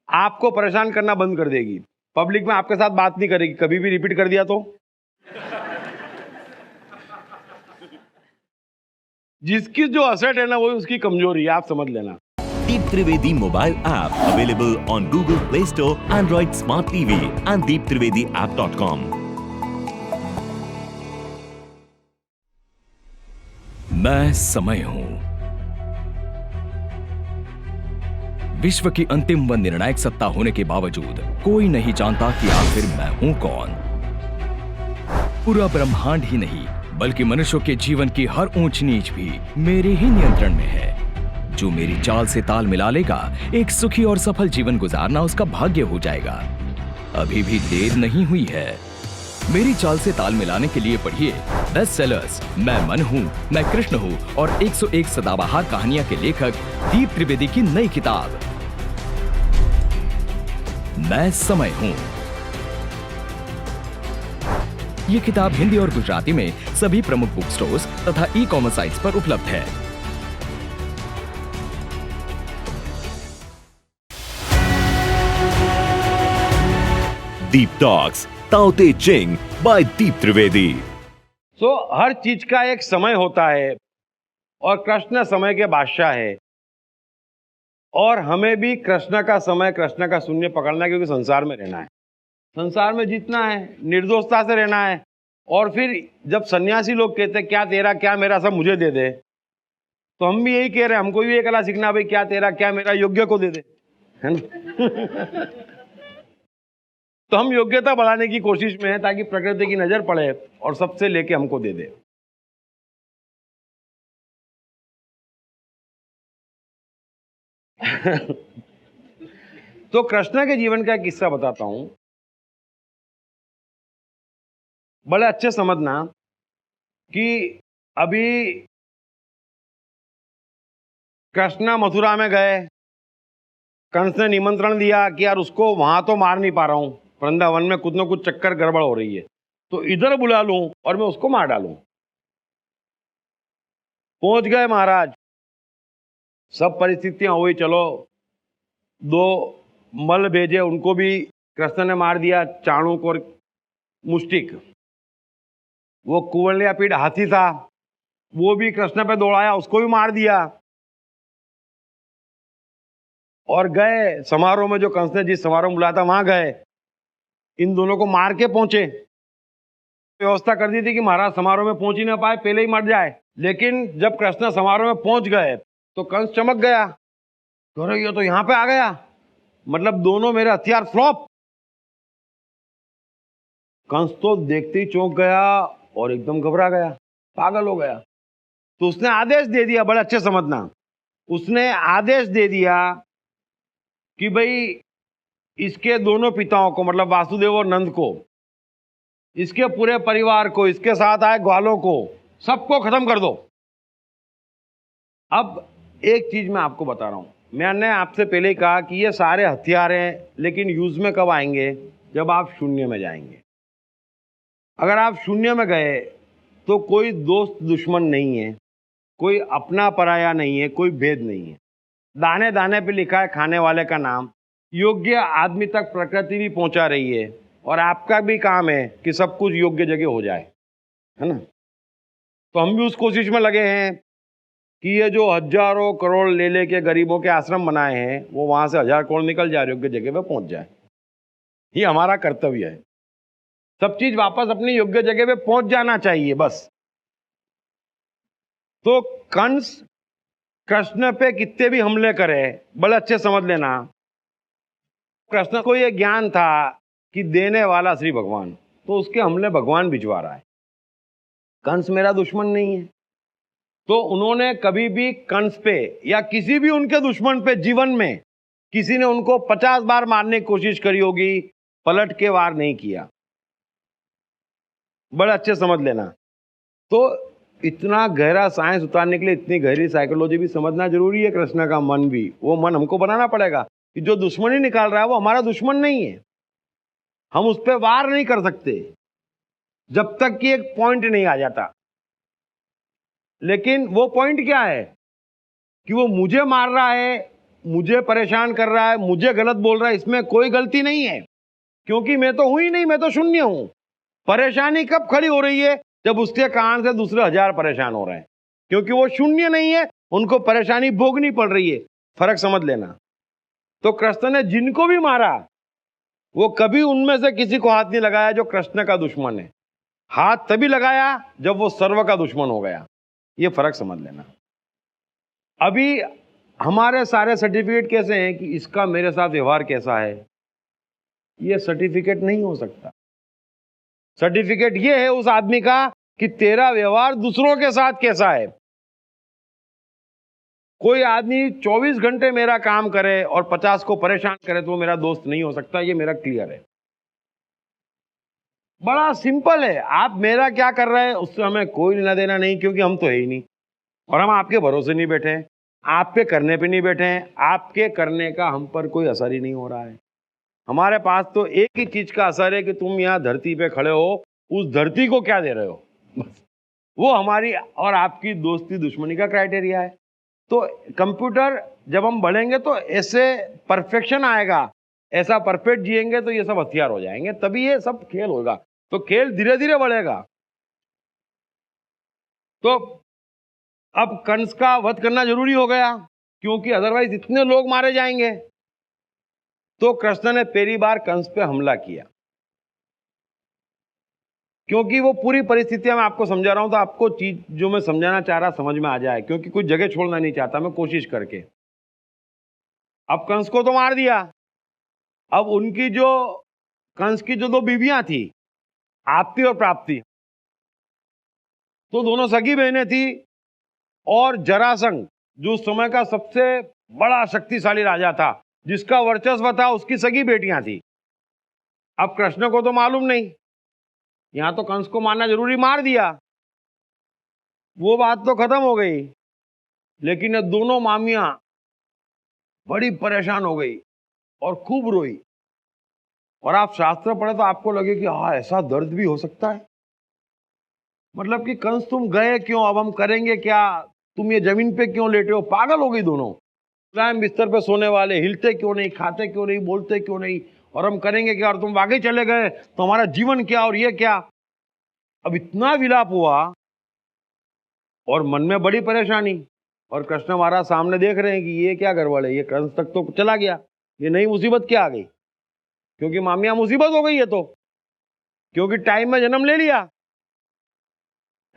आपको परेशान करना बंद कर देगी, पब्लिक में आपके साथ बात नहीं करेगी, कभी भी रिपीट कर दिया तो। जिसकी जो असेट है ना वही उसकी कमजोरी है, आप समझ लेना। Deep Trivedi mobile app available on Google Play Store, Android Smart TV and deeptrivediapp.com. मैं समय हूं। विश्व की अंतिम व निर्णायक सत्ता होने के बावजूद कोई नहीं जानता कि आखिर मैं हूं कौन। पूरा ब्रह्मांड ही नहीं बल्कि मनुष्यों के जीवन की हर ऊंच नीच भी मेरे ही नियंत्रण में है। जो मेरी चाल से ताल मिला लेगा, एक सुखी और सफल जीवन गुजारना उसका भाग्य हो जाएगा। अभी भी देर नहीं हुई है। मेरी चाल से ताल मिलाने के लिए पढ़िए बेस्ट सेलर्स मैं मन हूं, मैं कृष्ण हूं और 101 सदाबहार कहानियां के लेखक दीप त्रिवेदी की नई किताब मैं समय हूं। ये किताब हिंदी और गुजराती में सभी प्रमुख बुक स्टोर्स तथा ई-कॉमर्स साइट्स पर उपलब्ध है। Deep Talks, Tao Te Ching by Deep Trivedi. हर चीज का एक समय होता है और कृष्ण समय के बादशाह है, और हमें भी कृष्ण का समय, कृष्ण का शून्य पकड़ना है, क्योंकि संसार में रहना है, संसार में जीतना है, निर्दोषता से रहना है। और फिर जब सन्यासी लोग कहते हैं क्या तेरा क्या मेरा सब मुझे दे दे, तो हम भी यही कह रहे हैं, हमको भी ये कला सीखना, भाई क्या तेरा क्या मेरा, योग्य को दे दे, है ना। तो हम योग्यता बढ़ाने की कोशिश में है ताकि प्रकृति की नजर पड़े और सबसे लेके हमको दे दे। तो कृष्ण के जीवन का एक किस्सा बताता हूं, बड़े अच्छे समझना कि अभी कृष्ण मथुरा में गए, कंस ने निमंत्रण दिया कि यार उसको वहां तो मार नहीं पा रहा हूं, वृंदावन में कुछ न कुछ चक्कर गड़बड़ हो रही है, तो इधर बुला लूं और मैं उसको मार डालूं। पहुंच गए महाराज, सब परिस्थितियां हुई, चलो 2 मल भेजे, उनको भी कृष्ण ने मार दिया, चाणूक और मुष्टिक। वो कुंवलियापीठ हाथी था, वो भी कृष्ण पे दौड़ाया, उसको भी मार दिया। और गए समारोह में, जो कंस ने जिस समारोह में बुलाया था वहां गए, इन दोनों को मार के पहुंचे। व्यवस्था कर दी थी कि महाराज समारोह में पहुंच ही ना पाए, पहले ही मर जाए। लेकिन जब कृष्ण समारोह में पहुंच गए तो कंस चमक गया, अरे ये तो यहां पे आ गया, मतलब दोनों मेरे हथियार फ्लॉप। कंस तो देखते ही चौंक गया और एकदम घबरा गया, पागल हो गया। तो उसने आदेश दे दिया, बड़े अच्छे समझना, उसने आदेश दे दिया कि भाई इसके दोनों पिताओं को, मतलब वासुदेव और नंद को, इसके पूरे परिवार को, इसके साथ आए ग्वालों को, सबको खत्म कर दो। अब एक चीज मैं आपको बता रहा हूं, मैंने आपसे पहले ही कहा कि ये सारे हथियार हैं, लेकिन यूज में कब आएंगे? जब आप शून्य में जाएंगे। अगर आप शून्य में गए तो कोई दोस्त दुश्मन नहीं है, कोई अपना पराया नहीं है, कोई भेद नहीं है। दाने दाने पे लिखा है खाने वाले का नाम। योग्य आदमी तक प्रकृति भी पहुंचा रही है, और आपका भी काम है कि सब कुछ योग्य जगह हो जाए, है ना? तो हम भी उस कोशिश में लगे हैं कि ये जो हजारों करोड़ ले लेके गरीबों के आश्रम बनाए हैं, वो वहां से 1000 करोड़ निकल जाए, योग्य जगह पे पहुंच जाए। ये हमारा कर्तव्य है। सब चीज वापस अपनी योग्य जगह पे पहुंच जाना चाहिए, बस। तो कंस कृष्ण पे कितने भी हमले करे, बड़े अच्छे समझ लेना, कृष्ण को यह ज्ञान था कि देने वाला श्री भगवान, तो उसके हमले भगवान भिजवा रहा है। कंस मेरा दुश्मन नहीं है। तो उन्होंने कभी भी कंस पे या किसी भी उनके दुश्मन पे जीवन में किसी ने उनको 50 बार मारने की कोशिश करी होगी, पलट के वार नहीं किया। बड़े अच्छे समझ लेना। तो इतना गहरा साइंस उतारने के लिए इतनी गहरी साइकोलॉजी भी समझना जरूरी है। कृष्ण का मन भी, वो मन हमको बनाना पड़ेगा कि जो दुश्मनी निकाल रहा है वो हमारा दुश्मन नहीं है। हम उस पर वार नहीं कर सकते जब तक कि एक पॉइंट नहीं आ जाता। लेकिन वो पॉइंट क्या है कि वो मुझे मार रहा है, मुझे परेशान कर रहा है, मुझे गलत बोल रहा है, इसमें कोई गलती नहीं है, क्योंकि मैं तो हूं ही नहीं, मैं तो शून्य हूं। परेशानी कब खड़ी हो रही है? जब उसके कारण से दूसरे 1000 परेशान हो रहे हैं, क्योंकि वो शून्य नहीं है, उनको परेशानी भोगनी पड़ रही है। फर्क समझ लेना। तो कृष्ण ने जिनको भी मारा, वो कभी उनमें से किसी को हाथ नहीं लगाया जो कृष्ण का दुश्मन है। हाथ तभी लगाया जब वो सर्व का दुश्मन हो गया। ये फर्क समझ लेना। अभी हमारे सारे सर्टिफिकेट कैसे हैं कि इसका मेरे साथ व्यवहार कैसा है, ये सर्टिफिकेट नहीं हो सकता। सर्टिफिकेट ये है उस आदमी का कि तेरा व्यवहार दूसरों के साथ कैसा है। कोई आदमी 24 घंटे मेरा काम करे और 50 को परेशान करे तो वो मेरा दोस्त नहीं हो सकता। ये मेरा क्लियर है। बड़ा सिंपल है। आप मेरा क्या कर रहे हैं उससे हमें कोई लेना देना नहीं, क्योंकि हम तो है ही नहीं, और हम आपके भरोसे नहीं बैठे हैं, आपके करने पे नहीं बैठे हैं। आपके करने का हम पर कोई असर ही नहीं हो रहा है। हमारे पास तो एक ही चीज का असर है कि तुम यहाँ धरती पे खड़े हो, उस धरती को क्या दे रहे हो, बस। वो हमारी और आपकी दोस्ती दुश्मनी का क्राइटेरिया है। तो कंप्यूटर जब हम बढ़ेंगे तो ऐसे परफेक्शन आएगा, ऐसा परफेक्ट जिएंगे तो ये सब हथियार हो जाएंगे, तभी ये सब खेल होगा। तो खेल धीरे धीरे बढ़ेगा। तो अब कंस का वध करना जरूरी हो गया, क्योंकि अदरवाइज इतने लोग मारे जाएंगे। तो कृष्ण ने पहली बार कंस पे हमला किया, क्योंकि वो पूरी परिस्थितियां मैं आपको समझा रहा हूं, तो आपको चीज जो मैं समझाना चाह रहा समझ में आ जाए, क्योंकि कुछ जगह छोड़ना नहीं चाहता मैं कोशिश करके। अब कंस को तो मार दिया। अब उनकी जो कंस की जो 2 बीवियां थी, आपती और प्राप्ति, तो दोनों सगी बहनें थी। और जरासंध जो उस समय का सबसे बड़ा शक्तिशाली राजा था, जिसका वर्चस्व था, उसकी सगी बेटियां थी। अब कृष्ण को तो मालूम नहीं, यहां तो कंस को मारना जरूरी, मार दिया, वो बात तो खत्म हो गई। लेकिन ये दोनों मामियां बड़ी परेशान हो गई और खूब रोई। और आप शास्त्र पढ़े तो आपको लगे कि हाँ, ऐसा दर्द भी हो सकता है। मतलब कि कंस तुम गए क्यों, अब हम करेंगे क्या, तुम ये जमीन पे क्यों लेटे हो, पागल हो गई दोनों। मुलायम बिस्तर पे सोने वाले, हिलते क्यों नहीं, खाते क्यों नहीं, बोलते क्यों नहीं, और हम करेंगे क्या, और तुम वाकई चले गए तो हमारा जीवन क्या और ये क्या। अब इतना विलाप हुआ और मन में बड़ी परेशानी। और कृष्ण महाराज सामने देख रहे हैं कि ये क्या गड़बड़ है, ये कंस तक तो चला गया, ये नई मुसीबत क्या आ गई, क्योंकि मामिया मुसीबत हो गई है। तो क्योंकि टाइम में जन्म ले लिया,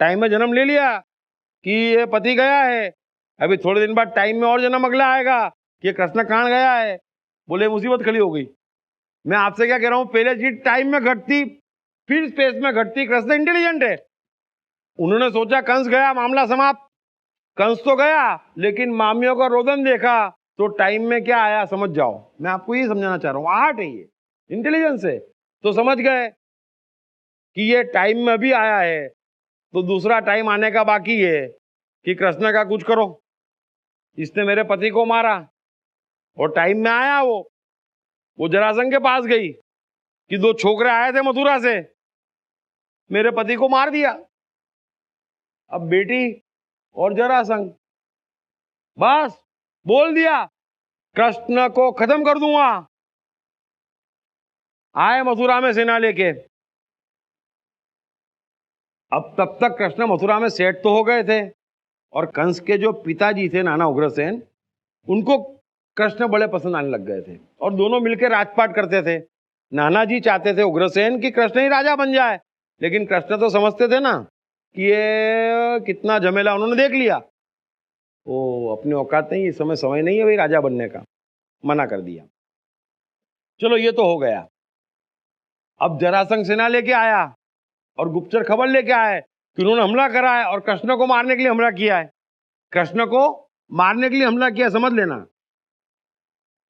टाइम में जन्म ले लिया कि ये पति गया है, अभी थोड़े दिन बाद टाइम में और जन्म अगला आएगा कि ये कृष्ण कहाँ गया है, बोले मुसीबत खड़ी हो गई। मैं आपसे क्या कह रहा हूं, पहले चीज टाइम में घटती फिर स्पेस में घटती। कृष्ण इंटेलिजेंट है, उन्होंने सोचा कंस गया मामला समाप्त। कंस तो गया लेकिन मामियों का रोदन देखा तो टाइम में क्या आया समझ जाओ। मैं आपको ये समझाना चाह रहा हूं, आर्ट है ये, इंटेलिजेंस है। तो समझ गए कि ये टाइम में भी आया है, तो दूसरा टाइम आने का बाकी है कि कृष्ण का कुछ करो। इसने मेरे पति को मारा और टाइम में आया वो जरासंध के पास गई कि 2 छोकरे आए थे मथुरा से, मेरे पति को मार दिया। अब बेटी और जरासंध, बस बोल दिया कृष्ण को खत्म कर दूंगा। आए मथुरा में सेना लेके। अब तब तक कृष्ण मथुरा में सेट तो हो गए थे, और कंस के जो पिताजी थे नाना उग्रसेन, उनको कृष्ण बड़े पसंद आने लग गए थे और दोनों मिलकर राजपाट करते थे। नाना जी चाहते थे उग्रसेन कि कृष्ण ही राजा बन जाए, लेकिन कृष्ण तो समझते थे ना कि ये कितना झमेला उन्होंने देख लिया, वो अपनी औकात नहीं, इस समय नहीं है भाई राजा बनने का, मना कर दिया। चलो ये तो हो गया। अब जरासंध सेना लेके आया और गुप्तचर खबर लेके आए कि उन्होंने हमला करा है और कृष्ण को मारने के लिए हमला किया है, कृष्ण को मारने के लिए हमला किया, समझ लेना।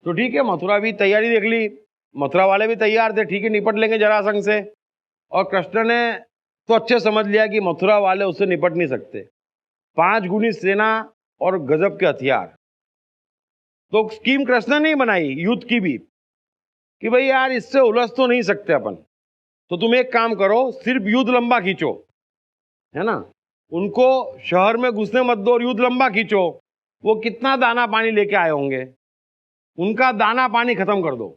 तो ठीक है, मथुरा भी तैयारी देख ली, मथुरा वाले भी तैयार थे, ठीक है निपट लेंगे जरासंध से। और कृष्ण ने तो अच्छे समझ लिया कि मथुरा वाले उससे निपट नहीं सकते, 5 गुनी सेना और गजब के हथियार। तो स्कीम कृष्ण ने नहीं बनाई युद्ध की भी कि भाई यार इससे उलझ तो नहीं सकते अपन, तो तुम एक काम करो, सिर्फ युद्ध लंबा खींचो, है ना, उनको शहर में घुसने मत दो और युद्ध लंबा खींचो। वो कितना दाना पानी लेके आए होंगे, उनका दाना पानी खत्म कर दो,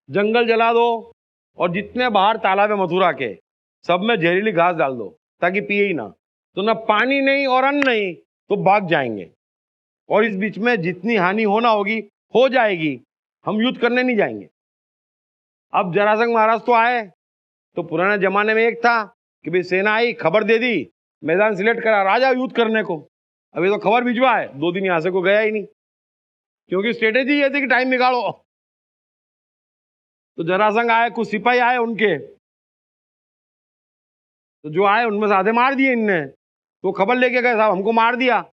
जंगल जला दो, और जितने बाहर तालाब है मथुरा के सब में जहरीली घास डाल दो ताकि पिए ही ना। तो ना पानी नहीं और अन्न नहीं तो भाग जाएंगे, और इस बीच में जितनी हानि होना होगी हो जाएगी, हम युद्ध करने नहीं जाएंगे। अब जरासंध महाराज तो आए, तो पुराने जमाने में एक था कि भाई सेना आई, खबर दे दी, मैदान सिलेक्ट करा, राजा युद्ध करने को। अभी तो खबर भिजवा है, 2 दिन यहां से को गया ही नहीं, क्योंकि स्ट्रेटेजी ये थी कि टाइम निकालो। तो जरासंध आए, कुछ सिपाही आए उनके, तो जो आए उनमें से आधे मार दिए इनने। तो खबर लेके गए साहब हमको मार दिया,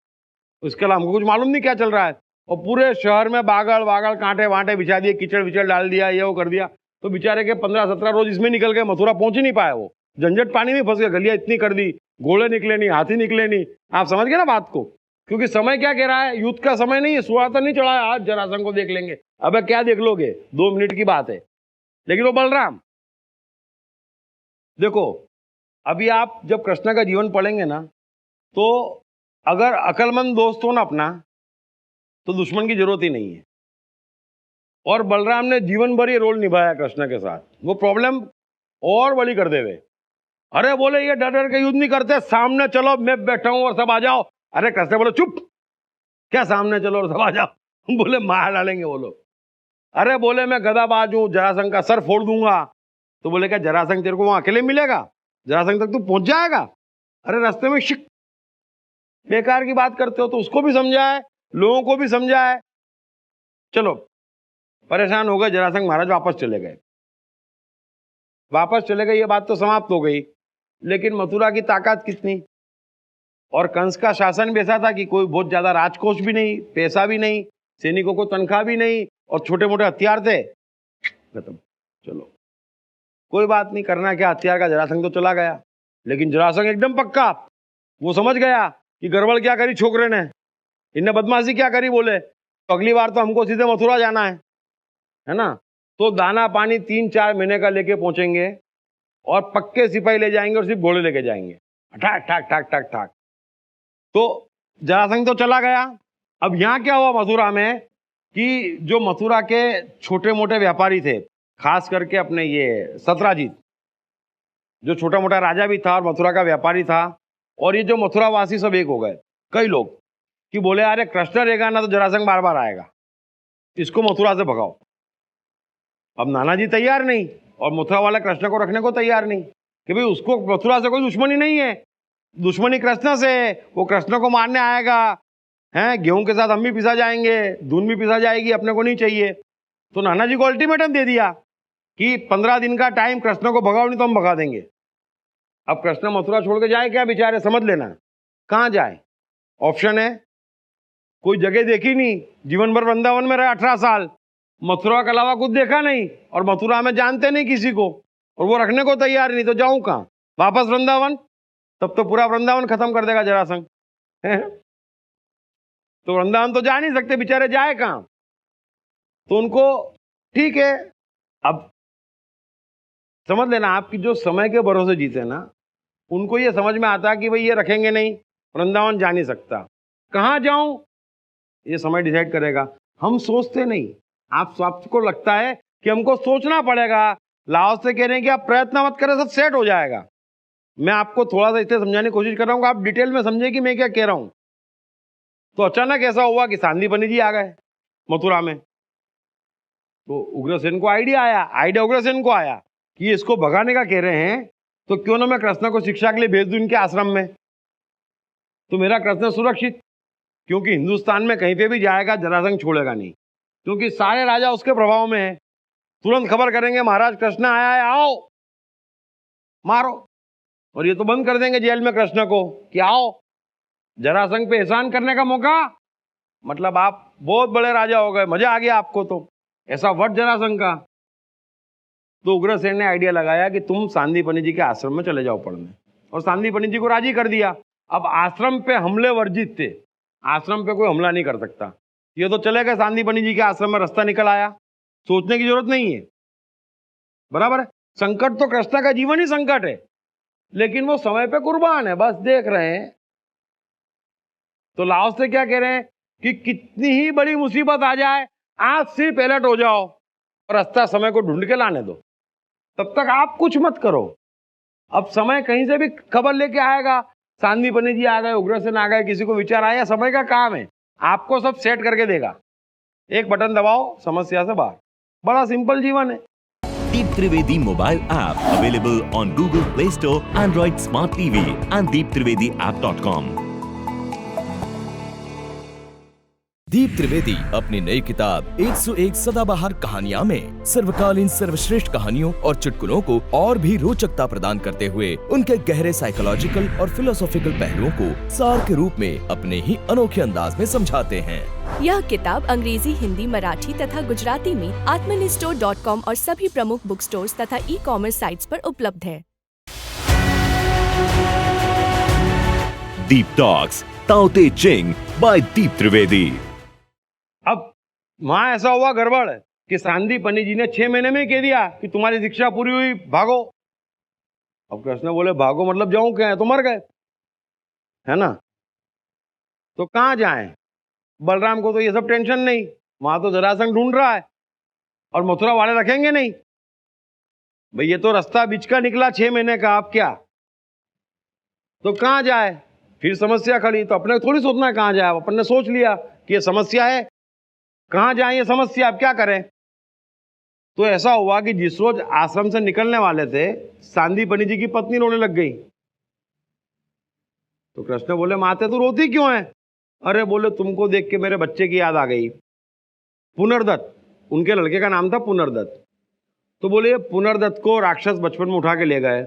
उसके अलावा हमको कुछ मालूम नहीं क्या चल रहा है। और पूरे शहर में बागड़ बागड़ कांटे वांटे बिछा दिए, कीचड़ विचड़ डाल दिया, ये वो कर दिया। तो बेचारे के 15-17 रोज इसमें निकल गए, मथुरा पहुंच ही नहीं पाए, वो झंझट पानी में फंस गए, गलियां इतनी कर दी, घोड़े निकले नहीं, हाथी निकले नहीं। आप समझ गए ना बात को, क्योंकि समय क्या कह रहा है, युद्ध का समय नहीं है, सुहाता नहीं चढ़ा है, आज जरासंध को देख लेंगे। अबे क्या देख लोगे, 2 मिनट की बात है। लेकिन वो बलराम, देखो अभी आप जब कृष्ण का जीवन पढ़ेंगे ना, तो अगर अकलमंद दोस्त हो ना अपना, तो दुश्मन की जरूरत ही नहीं है। और बलराम ने जीवन भर ये रोल निभाया कृष्ण के साथ, वो प्रॉब्लम और बड़ी कर देवे। अरे बोले ये डर डर के युद्ध नहीं करते, सामने चलो मैं बैठा हूं और सब आ जाओ। अरे कृष्ण बोले चुप, क्या सामने चलो और सब आ जाओ, बोले मार डालेंगे वो लोग। अरे बोले मैं गदाबाज हूं, जरासंध का सर फोड़ दूंगा। तो बोले क्या जरासंध तेरे को वहां अकेले मिलेगा, जरासंध तक तू पहुंच जाएगा? अरे रास्ते में शिक बेकार की बात करते हो। तो उसको भी समझाए, लोगों को भी समझाए। चलो परेशान हो गए, जरासंध महाराज वापस चले गए। वापस चले गए, ये बात तो समाप्त हो गई। लेकिन मथुरा की ताकत कितनी, और कंस का शासन भी ऐसा था कि कोई बहुत ज्यादा राजकोष भी नहीं, पैसा भी नहीं, सैनिकों को तनख्वाह भी नहीं, और छोटे मोटे हथियार थे, खत्म। चलो कोई बात नहीं, करना क्या, हथियार का। जरासंध तो चला गया, लेकिन जरासंध एकदम पक्का, वो समझ गया कि गड़बड़ क्या करी छोकरे ने, इनने बदमाशी क्या करी। बोले तो अगली बार तो हमको सीधे मथुरा जाना है ना, तो दाना पानी 3-4 महीने का लेके पहुंचेंगे, और पक्के सिपाही ले जाएंगे, और सिर्फ घोड़े लेके जाएंगे, ठाक ठाक ठाक ठाक ठाक। तो जरासंध तो चला गया। अब यहां क्या हुआ मथुरा में कि जो मथुरा के छोटे मोटे व्यापारी थे, खास करके अपने ये सत्राजीत, जो छोटा मोटा राजा भी था और मथुरा का व्यापारी था, और ये जो मथुरावासी सब एक हो गए, कई लोग, कि बोले अरे कृष्ण रहेगा ना तो जरासंध बार बार आएगा, इसको मथुरा से भगाओ। अब नाना जी तैयार नहीं और मथुरा वाले कृष्ण को रखने को तैयार नहीं कि भाई उसको मथुरा से कोई दुश्मनी नहीं है, दुश्मनी कृष्ण से है, वो कृष्ण को मारने आएगा, हैं, गेहूं के साथ हम भी पिसा जाएंगे, धुन भी पिसा जाएगी, अपने को नहीं चाहिए। तो नाना जी को अल्टीमेटम दे दिया कि 15 दिन का टाइम, कृष्ण को भगाओ नहीं तो हम भगा देंगे। अब कृष्ण मथुरा छोड़ के जाए क्या बेचारे, समझ लेना कहाँ जाए। ऑप्शन है, कोई जगह देखी नहीं, जीवन भर वृंदावन में रहे 18 साल, मथुरा के अलावा कुछ देखा नहीं, और मथुरा में जानते नहीं किसी को, और वो रखने को तैयार नहीं, तो जाऊं कहाँ, वापस वृंदावन। तब तो पूरा वृंदावन खत्म कर देगा जरासंध, तो वृंदावन तो जा नहीं सकते बेचारे, जाए कहाँ। तो उनको ठीक है, अब समझ लेना, आपकी जो समय के भरोसे जीते ना, उनको ये समझ में आता है कि भाई ये रखेंगे नहीं, वृंदावन जा नहीं सकता, कहाँ जाऊं ये समय डिसाइड करेगा। हम सोचते नहीं, आपको लगता है कि हमको सोचना पड़ेगा। लाओ से कह रहे हैं कि आप प्रयत्न मत करें, सब सेट हो जाएगा। मैं आपको थोड़ा सा इससे समझाने की कोशिश कर रहा हूँ, आप डिटेल में समझे कि मैं क्या कह रहा हूँ। तो अचानक ऐसा हुआ कि सांदीपनि जी आ गए मथुरा में, तो उग्रसेन को आइडिया उग्रसेन को आया कि इसको भगाने का कह रहे हैं, तो क्यों ना मैं कृष्ण को शिक्षा के लिए भेज दूं इनके आश्रम में, तो मेरा कृष्ण सुरक्षित, क्योंकि हिंदुस्तान में कहीं पे भी जाएगा जरासंध छोड़ेगा नहीं, क्योंकि सारे राजा उसके प्रभाव में है। तुरंत खबर करेंगे महाराज कृष्ण आया है, आओ मारो, और ये तो बंद कर देंगे जेल में कृष्ण को कि आओ जरासंध पे एहसान करने का मौका, मतलब आप बहुत बड़े राजा हो गए, मजा आ गया आपको, तो ऐसा वट जरासंध का। तो उग्रसेन ने आइडिया लगाया कि तुम सांदीपनि जी के आश्रम में चले जाओ पढ़ने, और सांदीपनि जी को राजी कर दिया। अब आश्रम पे हमले वर्जित थे, आश्रम पे कोई हमला नहीं कर सकता। ये तो चले गए सांदीपनि जी के आश्रम में, रास्ता निकल आया, सोचने की जरूरत नहीं है, बराबर है। संकट तो कृष्ण का जीवन ही संकट है, लेकिन वो समय पे कुर्बान है, बस देख रहे हैं। तो लाओस से क्या कह रहे हैं कि कितनी ही बड़ी मुसीबत आ जाए, आज सिर्फ अलर्ट हो जाओ और रास्ता समय को ढूंढ के लाने दो, तब तक आप कुछ मत करो। अब समय कहीं से भी खबर लेके आएगा, सांदीपनि जी आ गए, उग्रसेन आ गए, किसी को विचार आया, समय का काम है, आपको सब सेट करके देगा। एक बटन दबाओ, समस्या से बाहर, बड़ा सिंपल जीवन है। Deep Trivedi mobile app available on Google Play Store, Android Smart TV and deeptrivediapp.com. दीप त्रिवेदी अपनी नई किताब 101 सदाबहार कहानियां में सर्वकालीन सर्वश्रेष्ठ कहानियों और चुटकुलों को और भी रोचकता प्रदान करते हुए उनके गहरे साइकोलॉजिकल और फिलोसॉफिकल पहलुओं को सार के रूप में अपने ही अनोखे अंदाज में समझाते हैं। यह किताब अंग्रेजी, हिंदी, मराठी तथा गुजराती में atmanistore.com और सभी प्रमुख बुक स्टोर्स तथा ई-कॉमर्स साइट्स पर उपलब्ध है। Deep Talks, Tao Te Ching by Deep Trivedi. अब वहां ऐसा हुआ गड़बड़ कि सांदीपनि जी ने 6 महीने में कह दिया कि तुम्हारी शिक्षा पूरी हुई, भागो। अब कृष्ण बोले भागो मतलब जाऊं क्या है, तो मर गए, है ना, तो कहां जाएं। बलराम को तो ये सब टेंशन नहीं, वहां तो जरासंध ढूंढ रहा है और मथुरा वाले रखेंगे नहीं। भाई ये तो रास्ता बीच का निकला 6 महीने का, अब क्या, तो कहां जाए। फिर समस्या खड़ी, तो अपने थोड़ी सोचना है कहां जाए, अपन ने सोच लिया कि ये समस्या है, कहां जाए ये समस्या, अब क्या करें। तो ऐसा हुआ कि जिस रोज आश्रम से निकलने वाले थे, सांदीपनि जी की पत्नी रोने लग गई। तो कृष्ण बोले माते तू रोती क्यों है। अरे बोले तुमको देख के मेरे बच्चे की याद आ गई, पुनर्दत्त, उनके लड़के का नाम था पुनर्दत्त। तो बोले पुनर्दत्त को राक्षस बचपन में उठा के ले गए,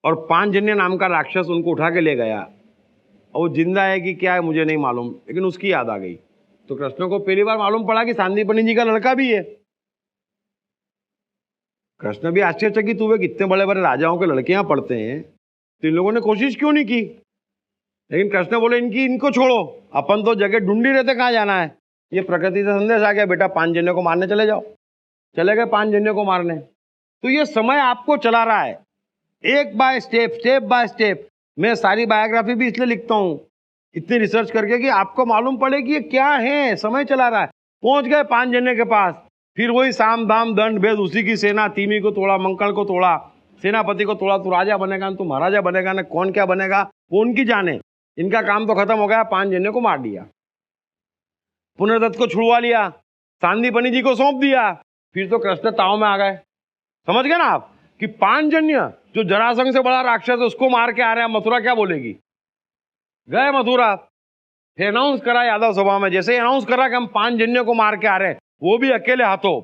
और पांचजन्य नाम का राक्षस उनको उठा के ले गया, और वो जिंदा है कि क्या है मुझे नहीं मालूम, लेकिन उसकी याद आ गई। तो कृष्ण को पहली बार मालूम पड़ा कि सांदीपनि जी का लड़का भी है। कृष्ण भी आश्चर्यचकित हुए, कितने बड़े बड़े राजाओं के लड़के यहाँ पढ़ते हैं, तो इन लोगों ने कोशिश क्यों नहीं की। लेकिन कृष्ण बोले इनको छोड़ो, अपन तो जगह ढूंढी रहते कहाँ जाना है। ये प्रकृति से संदेश आ गया, बेटा पांचजन्य को मारने चले जाओ। चले गए पांचजन्य को मारने। तो ये समय आपको चला रहा है, एक by step, step by step. मैं सारी बायोग्राफी भी इसलिए लिखता हूँ, इतनी रिसर्च करके, कि आपको मालूम पड़े कि ये क्या है, समय चला रहा है। पहुंच गए पांचजन्य के पास, फिर वही साम दाम दंड भेद, उसी की सेना, तीमी को तोड़ा, मंकड़ को तोड़ा, सेनापति को तोड़ा, तू राजा बनेगा, तू महाराजा बनेगा, ना कौन क्या बनेगा वो उनकी जाने। इनका काम तो खत्म हो गया, 5 जने को मार दिया, पुनर्दत्त को छुड़वा लिया, सांदीपनि जी को सौंप दिया। फिर तो कृष्ण ताव में आ गए। समझ गए ना आप कि 5 जन्य जो जरासंध से बड़ा राक्षस है उसको मार के आ रहे हैं, मथुरा क्या बोलेगी। गए मथुरा, फिर अनाउंस करा यादव सभा में, जैसे अनाउंस करा कि हम 5 जन्य को मार के आ रहे हैं, वो भी अकेले हाथों।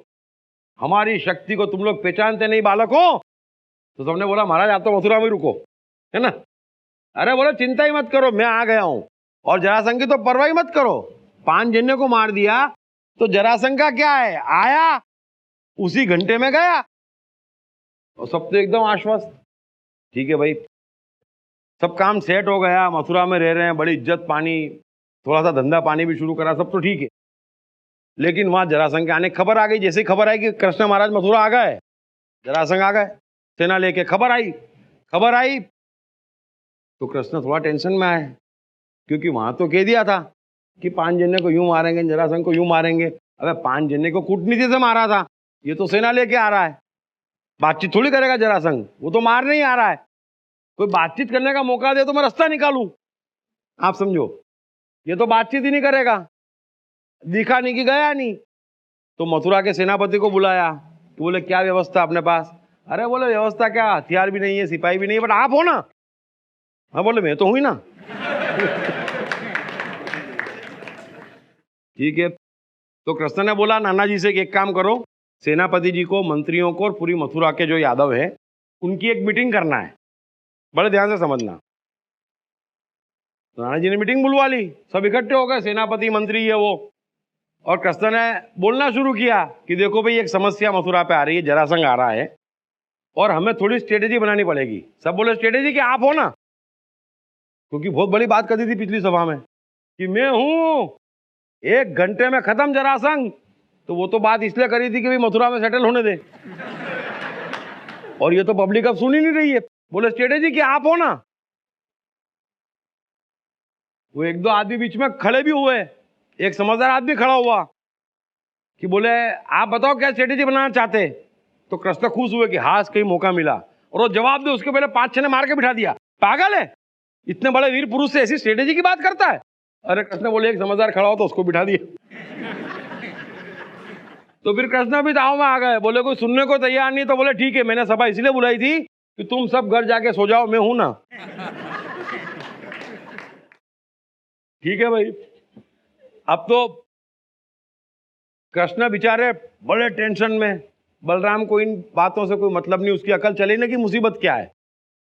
हमारी शक्ति को तुम लोग पहचानते नहीं बालक हो। तो सबने बोला महाराज आप तो मथुरा में रुको, है ना। अरे बोले चिंता ही मत करो, मैं आ गया हूं, और जरासंध की तो परवाह ही मत करो। 5 जन्य को मार दिया तो जरासंध का क्या है, आया उसी घंटे में गया, और सब तो एकदम आश्वस्त। ठीक है भाई, सब काम सेट हो गया, मथुरा में रह रहे हैं, बड़ी इज्जत पानी, थोड़ा सा धंधा पानी भी शुरू करा, सब तो ठीक है। लेकिन वहां जरासंध के आने की खबर आ गई। जैसे ही खबर आई कि कृष्ण महाराज मथुरा आ गए, जरासंध आ गए सेना लेके। खबर आई तो कृष्ण थोड़ा टेंशन में आए, क्योंकि वहां तो कह दिया था कि 5 जने को यूं मारेंगे, जरासंध को यूं मारेंगे। अबे 5 जने को कूटनीति से मारा था, ये तो सेना लेके आ रहा है, बातचीत थोड़ी करेगा जरासंध, वो तो मारने ही आ रहा है। कोई बातचीत करने का मौका दे तो मैं रास्ता निकालूं, आप समझो। ये तो बातचीत ही नहीं करेगा, दिखा नहीं कि गया नहीं। तो मथुरा के सेनापति को बुलाया, तो बोले क्या व्यवस्था अपने पास। अरे बोले व्यवस्था क्या, हथियार भी नहीं है, सिपाही भी नहीं है, बट आप हो ना। हाँ बोले मैं तो हूं ही ना। ठीक है, तो कृष्ण ने बोला नाना जी से कि एक काम करो, सेनापति जी को, मंत्रियों को और पूरी मथुरा के जो यादव है उनकी एक मीटिंग करना है, बड़े ध्यान से समझना। तो नाना जी ने मीटिंग बुलवा ली, सब इकट्ठे हो गए, सेनापति मंत्री है वो। और कृष्ण ने बोलना शुरू किया कि देखो भाई एक समस्या मथुरा पे आ रही है, जरासंध आ रहा है और हमें थोड़ी स्ट्रेटेजी बनानी पड़ेगी। सब बोले स्ट्रेटेजी कि आप हो ना, क्योंकि बहुत बड़ी बात कर दी थी पिछली सभा में कि मैं हूं, 1 घंटे में खत्म जरासंध। तो वो तो बात इसलिए करी थी कि भाई मथुरा में सेटल होने दे, और ये तो पब्लिक अब सुन ही नहीं रही है। बोले स्ट्रेटेजी कि आप हो ना। वो 1-2 आदमी बीच में खड़े भी हुए, एक समझदार आदमी खड़ा हुआ कि बोले आप बताओ क्या स्ट्रेटेजी बनाना चाहते। तो कृष्ण खुश हुए कि हाँ कहीं मौका मिला, और वो जवाब दे उसके पहले 5-6 ने मार के बिठा दिया। पागल है, इतने बड़े वीर पुरुष से ऐसी स्ट्रेटेजी की बात करता है। अरे कृष्ण बोले एक समझदार खड़ा हो तो उसको बिठा दिया। तो फिर कृष्ण भी दाव में आ गए, बोले कोई सुनने को तैयार नहीं। तो बोले ठीक है, मैंने सभा इसलिए बुलाई थी कि तुम सब घर जाके सो जाओ, मैं हूं ना। ठीक है भाई। अब तो कृष्ण बेचारे बड़े टेंशन में, बलराम को इन बातों से कोई मतलब नहीं, उसकी अकल चली ना कि मुसीबत क्या है।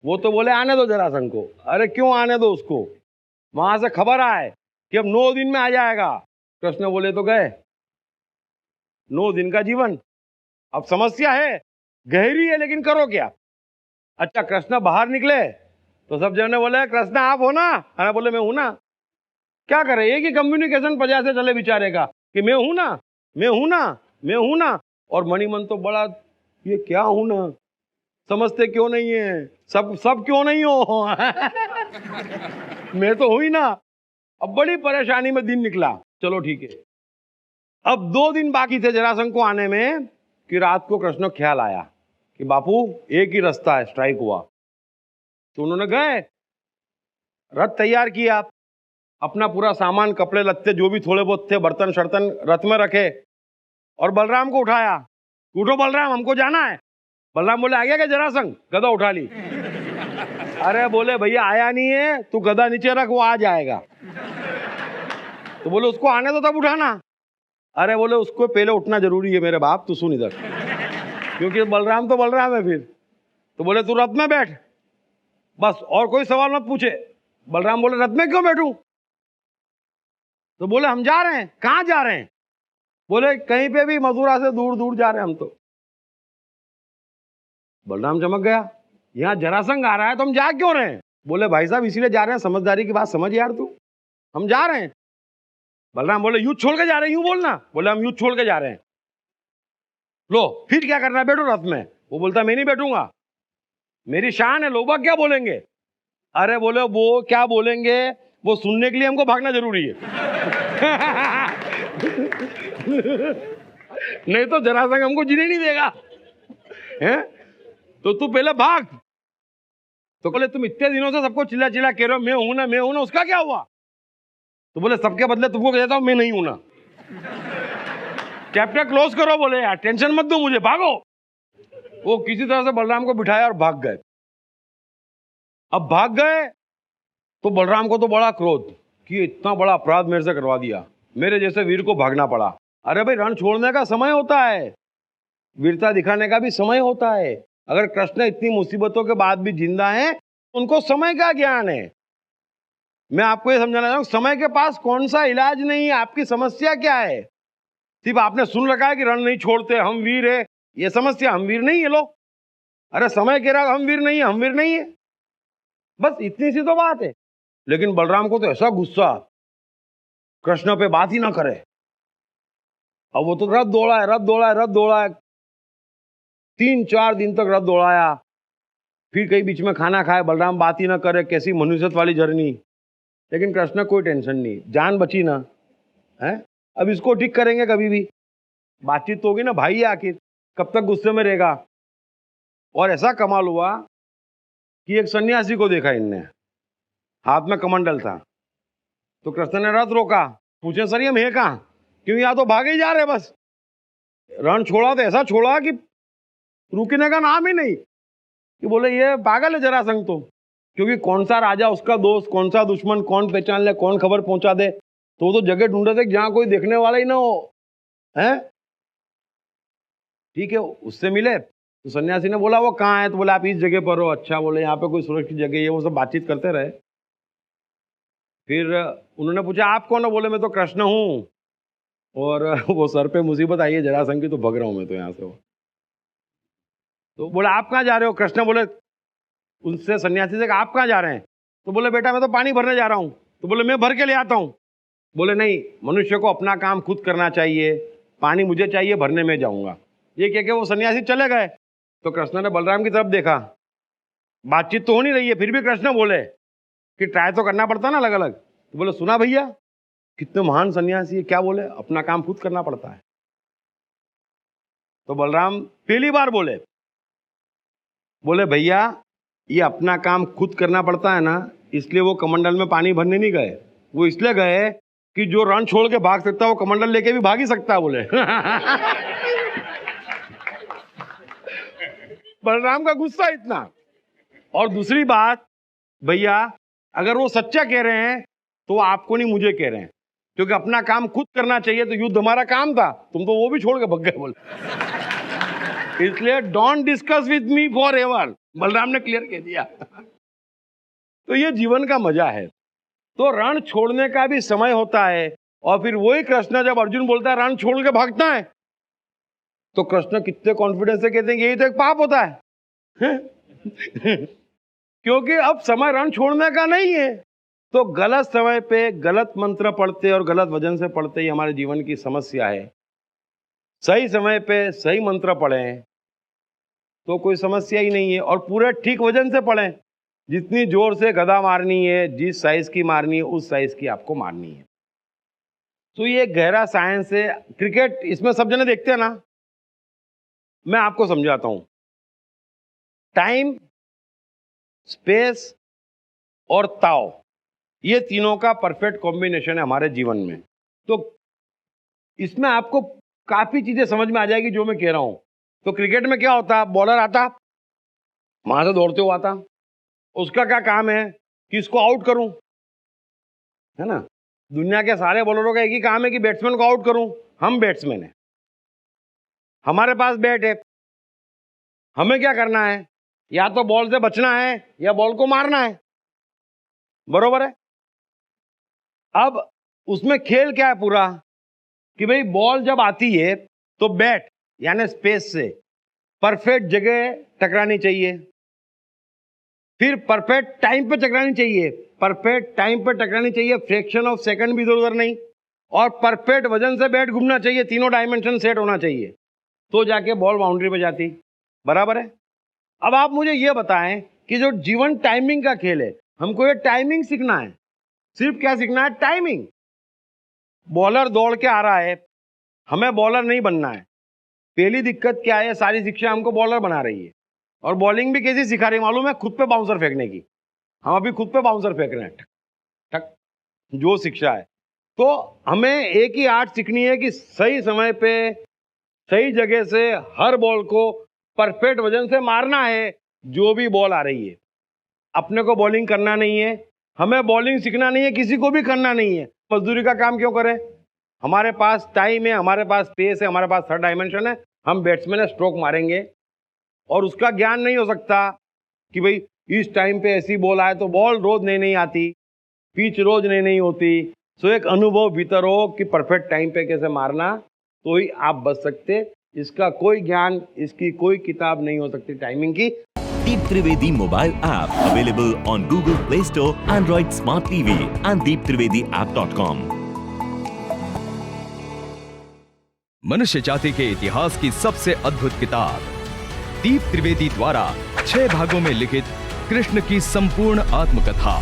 वो तो बोले आने दो जरासंध को। अरे क्यों आने दो उसको, वहां से खबर आए कि अब 9 दिन में आ जाएगा। कृष्ण बोले तो गए, 9 दिन का जीवन। अब समस्या है, गहरी है, लेकिन करो क्या। अच्छा कृष्ण बाहर निकले तो सब जने बोले कृष्ण आप हो ना। अरे बोले मैं हूं ना। क्या करे, एक ही कम्युनिकेशन वजह से चले बेचारे का कि मैं हूं ना, मैं हूं ना, मैं हूं ना। और मणिमन तो बड़ा ये क्या हूं ना, समझते क्यों नहीं है, सब क्यों नहीं हो। मैं तो हुई ना। अब बड़ी परेशानी में दिन निकला। चलो ठीक है, अब 2 दिन बाकी थे जरासंध को आने में कि रात को कृष्ण को ख्याल आया कि बापू एक ही रास्ता है, स्ट्राइक हुआ। तो उन्होंने गए, रथ तैयार किया, अपना पूरा सामान, कपड़े लत्ते जो भी थोड़े बहुत थे, बर्तन शर्तन रथ में रखे, और बलराम को उठाया। उठो बलराम, हमको जाना है। बलराम बोले आ गया क्या जरासंध, गदा उठा ली। अरे बोले भैया आया नहीं है, तू गदा नीचे रख, वो आ जाएगा। तो बोले उसको आने दो तब उठाना। अरे बोले उसको पहले उठना जरूरी है मेरे बाप, तू सुन इधर, क्योंकि बलराम तो बलराम है। फिर तो बोले तू रथ में बैठ बस, और कोई सवाल मत पूछे। बलराम बोले रथ में क्यों बैठूं। तो बोले हम जा रहे हैं। कहां जा रहे हैं। बोले कहीं पे भी, मथुरा से दूर दूर जा रहे हैं हम तो। बलराम चमक गया, यहां जरासंध आ रहा है तो हम जा क्यों रहे हैं। बोले भाई साहब इसीलिए जा रहे हैं, समझदारी की बात समझ यार तू, हम जा रहे हैं। बलराम बोले युद्ध छोड़ के जा रहे हैं, यूं बोलना। बोले हम युद्ध छोड़ के जा रहे हैं। लो फिर क्या करना है, बैठो रथ में। वो बोलता मैं नहीं बैठूंगा, मेरी शान है, लोग क्या बोलेंगे। अरे बोले वो क्या बोलेंगे, वो सुनने के लिए हमको भागना जरूरी है। नहीं तो जरासंध हमको जीने नहीं देगा, हैं? तो तू पहले भाग। तो बोले तुम इतने दिनों से सबको चिल्ला चिल्ला कह रहे हो मैं हूं ना मैं हूं ना, उसका क्या हुआ? तो बोले सबके बदले तुमको कह देता हूं मैं नहीं हूं ना। चैप्टर क्लोज करो। बोले यार टेंशन मत दो मुझे, भागो। वो किसी तरह से बलराम को बिठाया और भाग गए। अब भाग गए तो बलराम को तो बड़ा क्रोध कि इतना बड़ा अपराध मेरे से करवा दिया, मेरे जैसे वीर को भागना पड़ा। अरे भाई रण छोड़ने का समय होता है, वीरता दिखाने का भी समय होता है। अगर कृष्ण इतनी मुसीबतों के बाद भी जिंदा हैं, उनको समय का ज्ञान है। मैं आपको ये समझाना चाहूँ, समय के पास कौन सा इलाज नहीं है, आपकी समस्या क्या है। सिर्फ आपने सुन रखा है कि रण नहीं छोड़ते, हम वीर है, ये समस्या। हम वीर नहीं है लो। अरे समय कह रहा हम वीर नहीं है, हम वीर नहीं है, बस इतनी सी तो बात है। लेकिन बलराम को तो ऐसा गुस्सा, कृष्ण पे बात ही ना करे। अब वो तो रथ दौड़ा है, रथ दौड़ा है, रथ दौड़ा है, 3-4 दिन तक रथ दौड़ाया। फिर कहीं बीच में खाना खाए, बलराम बात ही ना करे, कैसी मनुष्यत वाली जर्नी। लेकिन कृष्ण कोई टेंशन नहीं, जान बची ना है। अब इसको ठीक करेंगे कभी भी, बातचीत तो होगी ना, भाई है आखिर, कब तक गुस्से में रहेगा। और ऐसा कमाल हुआ कि एक सन्यासी को देखा इनने, हाथ में कमंडल था। तो कृष्ण ने रथ रोका, पूछे सर ये मैं कहाँ, क्यों यहाँ तो भागे ही जा रहे बस। रण छोड़ा तो ऐसा छोड़ा कि रुकने का नाम ही नहीं, कि बोले ये पागल है जरासंध तो। क्योंकि कौन सा राजा उसका दोस्त, कौन सा दुश्मन, कौन पहचान ले, कौन खबर पहुंचा दे। तो वो तो जगह ढूंढे थे जहां कोई देखने वाला ही ना हो, है। ठीक है, उससे मिले तो सन्यासी ने बोला वो कहाँ है। तो बोले आप इस जगह पर हो। अच्छा, बोले यहाँ पे कोई सुरक्षित जगह है। वो सब बातचीत करते रहे। फिर उन्होंने पूछा आप कौन हो। बोले मैं तो कृष्ण हूँ, और वो सर पे मुसीबत आई है जरासंध की, तो भग रहा हूँ मैं तो यहाँ से। तो बोले आप कहाँ जा रहे हो। कृष्ण बोले उनसे, सन्यासी से, आप कहाँ जा रहे हैं। तो बोले बेटा मैं तो पानी भरने जा रहा हूँ। तो बोले मैं भर के ले आता हूँ। बोले नहीं, मनुष्य को अपना काम खुद करना चाहिए, पानी मुझे चाहिए, भरने में जाऊंगा। ये कह के वो सन्यासी चले गए। तो कृष्ण ने बलराम की तरफ देखा, बातचीत तो हो नहीं रही है, फिर भी कृष्ण बोले कि ट्राई तो करना पड़ता ना अलग अलग। तो बोले सुना भैया, कितने महान सन्यासी है, क्या बोले अपना काम खुद करना पड़ता है। तो बलराम पहली बार बोले भैया ये अपना काम खुद करना पड़ता है ना, इसलिए वो कमंडल में पानी भरने नहीं गए, वो इसलिए गए कि जो रण छोड़ के भाग सकता है वो कमंडल लेके भी भाग ही सकता है। बोले बलराम का गुस्सा इतना। और दूसरी बात, भैया अगर वो सच्चा कह रहे हैं तो आपको नहीं मुझे कह रहे हैं, क्योंकि अपना काम खुद करना चाहिए। तो युद्ध हमारा काम था, तुम तो वो भी छोड़ के भग गए। बोले इसलिए don't discuss with me for ever, Balram ने क्लियर कह दिया। तो ये जीवन का मजा है। तो रण छोड़ने का भी समय होता है। और फिर वही कृष्ण, जब अर्जुन बोलता है रण छोड़ के भागता है, तो कृष्ण कितने कॉन्फिडेंस से कहते हैं यही तो एक पाप होता है। क्योंकि अब समय रण छोड़ने का नहीं है। तो गलत समय पे गलत मंत्र पढ़ते और गलत वजन से पढ़ते ही हमारे जीवन की समस्या है। सही समय पे सही मंत्र पढ़ें तो कोई समस्या ही नहीं है, और पूरे ठीक वजन से पढ़ें। जितनी जोर से गदा मारनी है, जिस साइज की मारनी है, उस साइज की आपको मारनी है। तो ये गहरा साइंस है। क्रिकेट इसमें सब जने देखते हैं ना, मैं आपको समझाता हूं। टाइम, स्पेस और ताव, ये तीनों का परफेक्ट कॉम्बिनेशन है हमारे जीवन में। तो इसमें आपको काफी चीजें समझ में आ जाएगी जो मैं कह रहा हूं। तो क्रिकेट में क्या होता, बॉलर आता, वहां से दौड़ते हुए आता, उसका क्या काम है कि इसको आउट करूं, है ना। दुनिया के सारे बॉलरों का एक ही काम है कि बैट्समैन को आउट करूं। हम बैट्समैन हैं, हमारे पास बैट है, हमें क्या करना है, या तो बॉल से बचना है या बॉल को मारना है, बरोबर है। अब उसमें खेल क्या है पूरा, कि भाई बॉल जब आती है तो बैट यानी स्पेस से परफेक्ट जगह टकरानी चाहिए, फिर परफेक्ट टाइम पे टकरानी चाहिए, परफेक्ट टाइम पे टकरानी चाहिए, फ्रैक्शन ऑफ सेकंड भी इधर उधर नहीं, और परफेक्ट वजन से बैट घूमना चाहिए, तीनों डायमेंशन सेट होना चाहिए, तो जाके बॉल बाउंड्री पे जाती, बराबर है। अब आप मुझे ये बताएं कि जो जीवन टाइमिंग का खेल है, हमको ये टाइमिंग सीखना है। सिर्फ क्या सीखना है, टाइमिंग। बॉलर दौड़ के आ रहा है, हमें बॉलर नहीं बनना है। पहली दिक्कत क्या है, सारी शिक्षा हमको बॉलर बना रही है। और बॉलिंग भी कैसी सिखा रही मालूम है? खुद पे बाउंसर फेंकने की। हम अभी खुद पे बाउंसर फेंक रहे हैं, ठक ठक, जो शिक्षा है। तो हमें एक ही आर्ट सीखनी है कि सही समय पे सही जगह से हर बॉल को परफेक्ट वजन से मारना है, जो भी बॉल आ रही है। अपने को बॉलिंग करना नहीं है, हमें बॉलिंग सीखना नहीं है, किसी को भी करना नहीं है। मजदूरी का काम क्यों करें? हमारे पास टाइम है, हमारे पास स्पेस है, हमारे पास थर्ड डायमेंशन है। हम बैट्समैन है, स्ट्रोक मारेंगे और उसका ज्ञान नहीं हो सकता कि भाई इस टाइम पे ऐसी बॉल आए तो बॉल रोज नहीं आती, पिच रोज नहीं होती। सो एक अनुभव भीतर हो कि परफेक्ट टाइम पे कैसे मारना, तो ही आप बच सकते। इसका कोई ज्ञान, इसकी कोई किताब नहीं हो सकती टाइमिंग की। Deep Trivedi mobile app available on Google Play Store, Android Smart TV and deeptrivediapp.com। मनुष्य जाति के इतिहास की सबसे अद्भुत किताब दीप त्रिवेदी द्वारा 6 भागों में लिखित कृष्ण की संपूर्ण आत्मकथा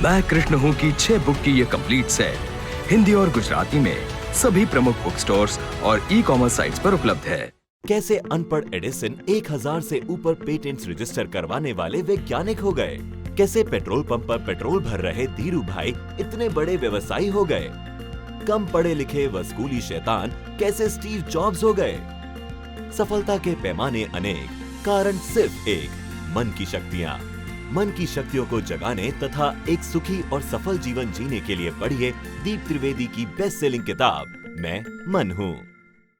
मैं कृष्ण हूँ की 6 बुक की ये कंप्लीट सेट हिंदी और गुजराती में सभी प्रमुख बुक स्टोर्स और ई-कॉमर्स साइट्स पर उपलब्ध है। कैसे अनपढ़ एडिसन 1000 से ऊपर पेटेंट्स रजिस्टर करवाने वाले वैज्ञानिक हो गए? कैसे पेट्रोल पंप पर पेट्रोल भर रहे धीरू भाई इतने बड़े व्यवसायी हो गए? कम पढ़े लिखे व स्कूली शैतान कैसे स्टीव जॉब्स हो गए? सफलता के पैमाने अनेक, कारण सिर्फ एक, मन की शक्तियाँ। मन की शक्तियों को जगाने तथा एक सुखी और सफल जीवन जीने के लिए पढ़िए दीप त्रिवेदी की बेस्ट सेलिंग किताब मैं मन हूँ।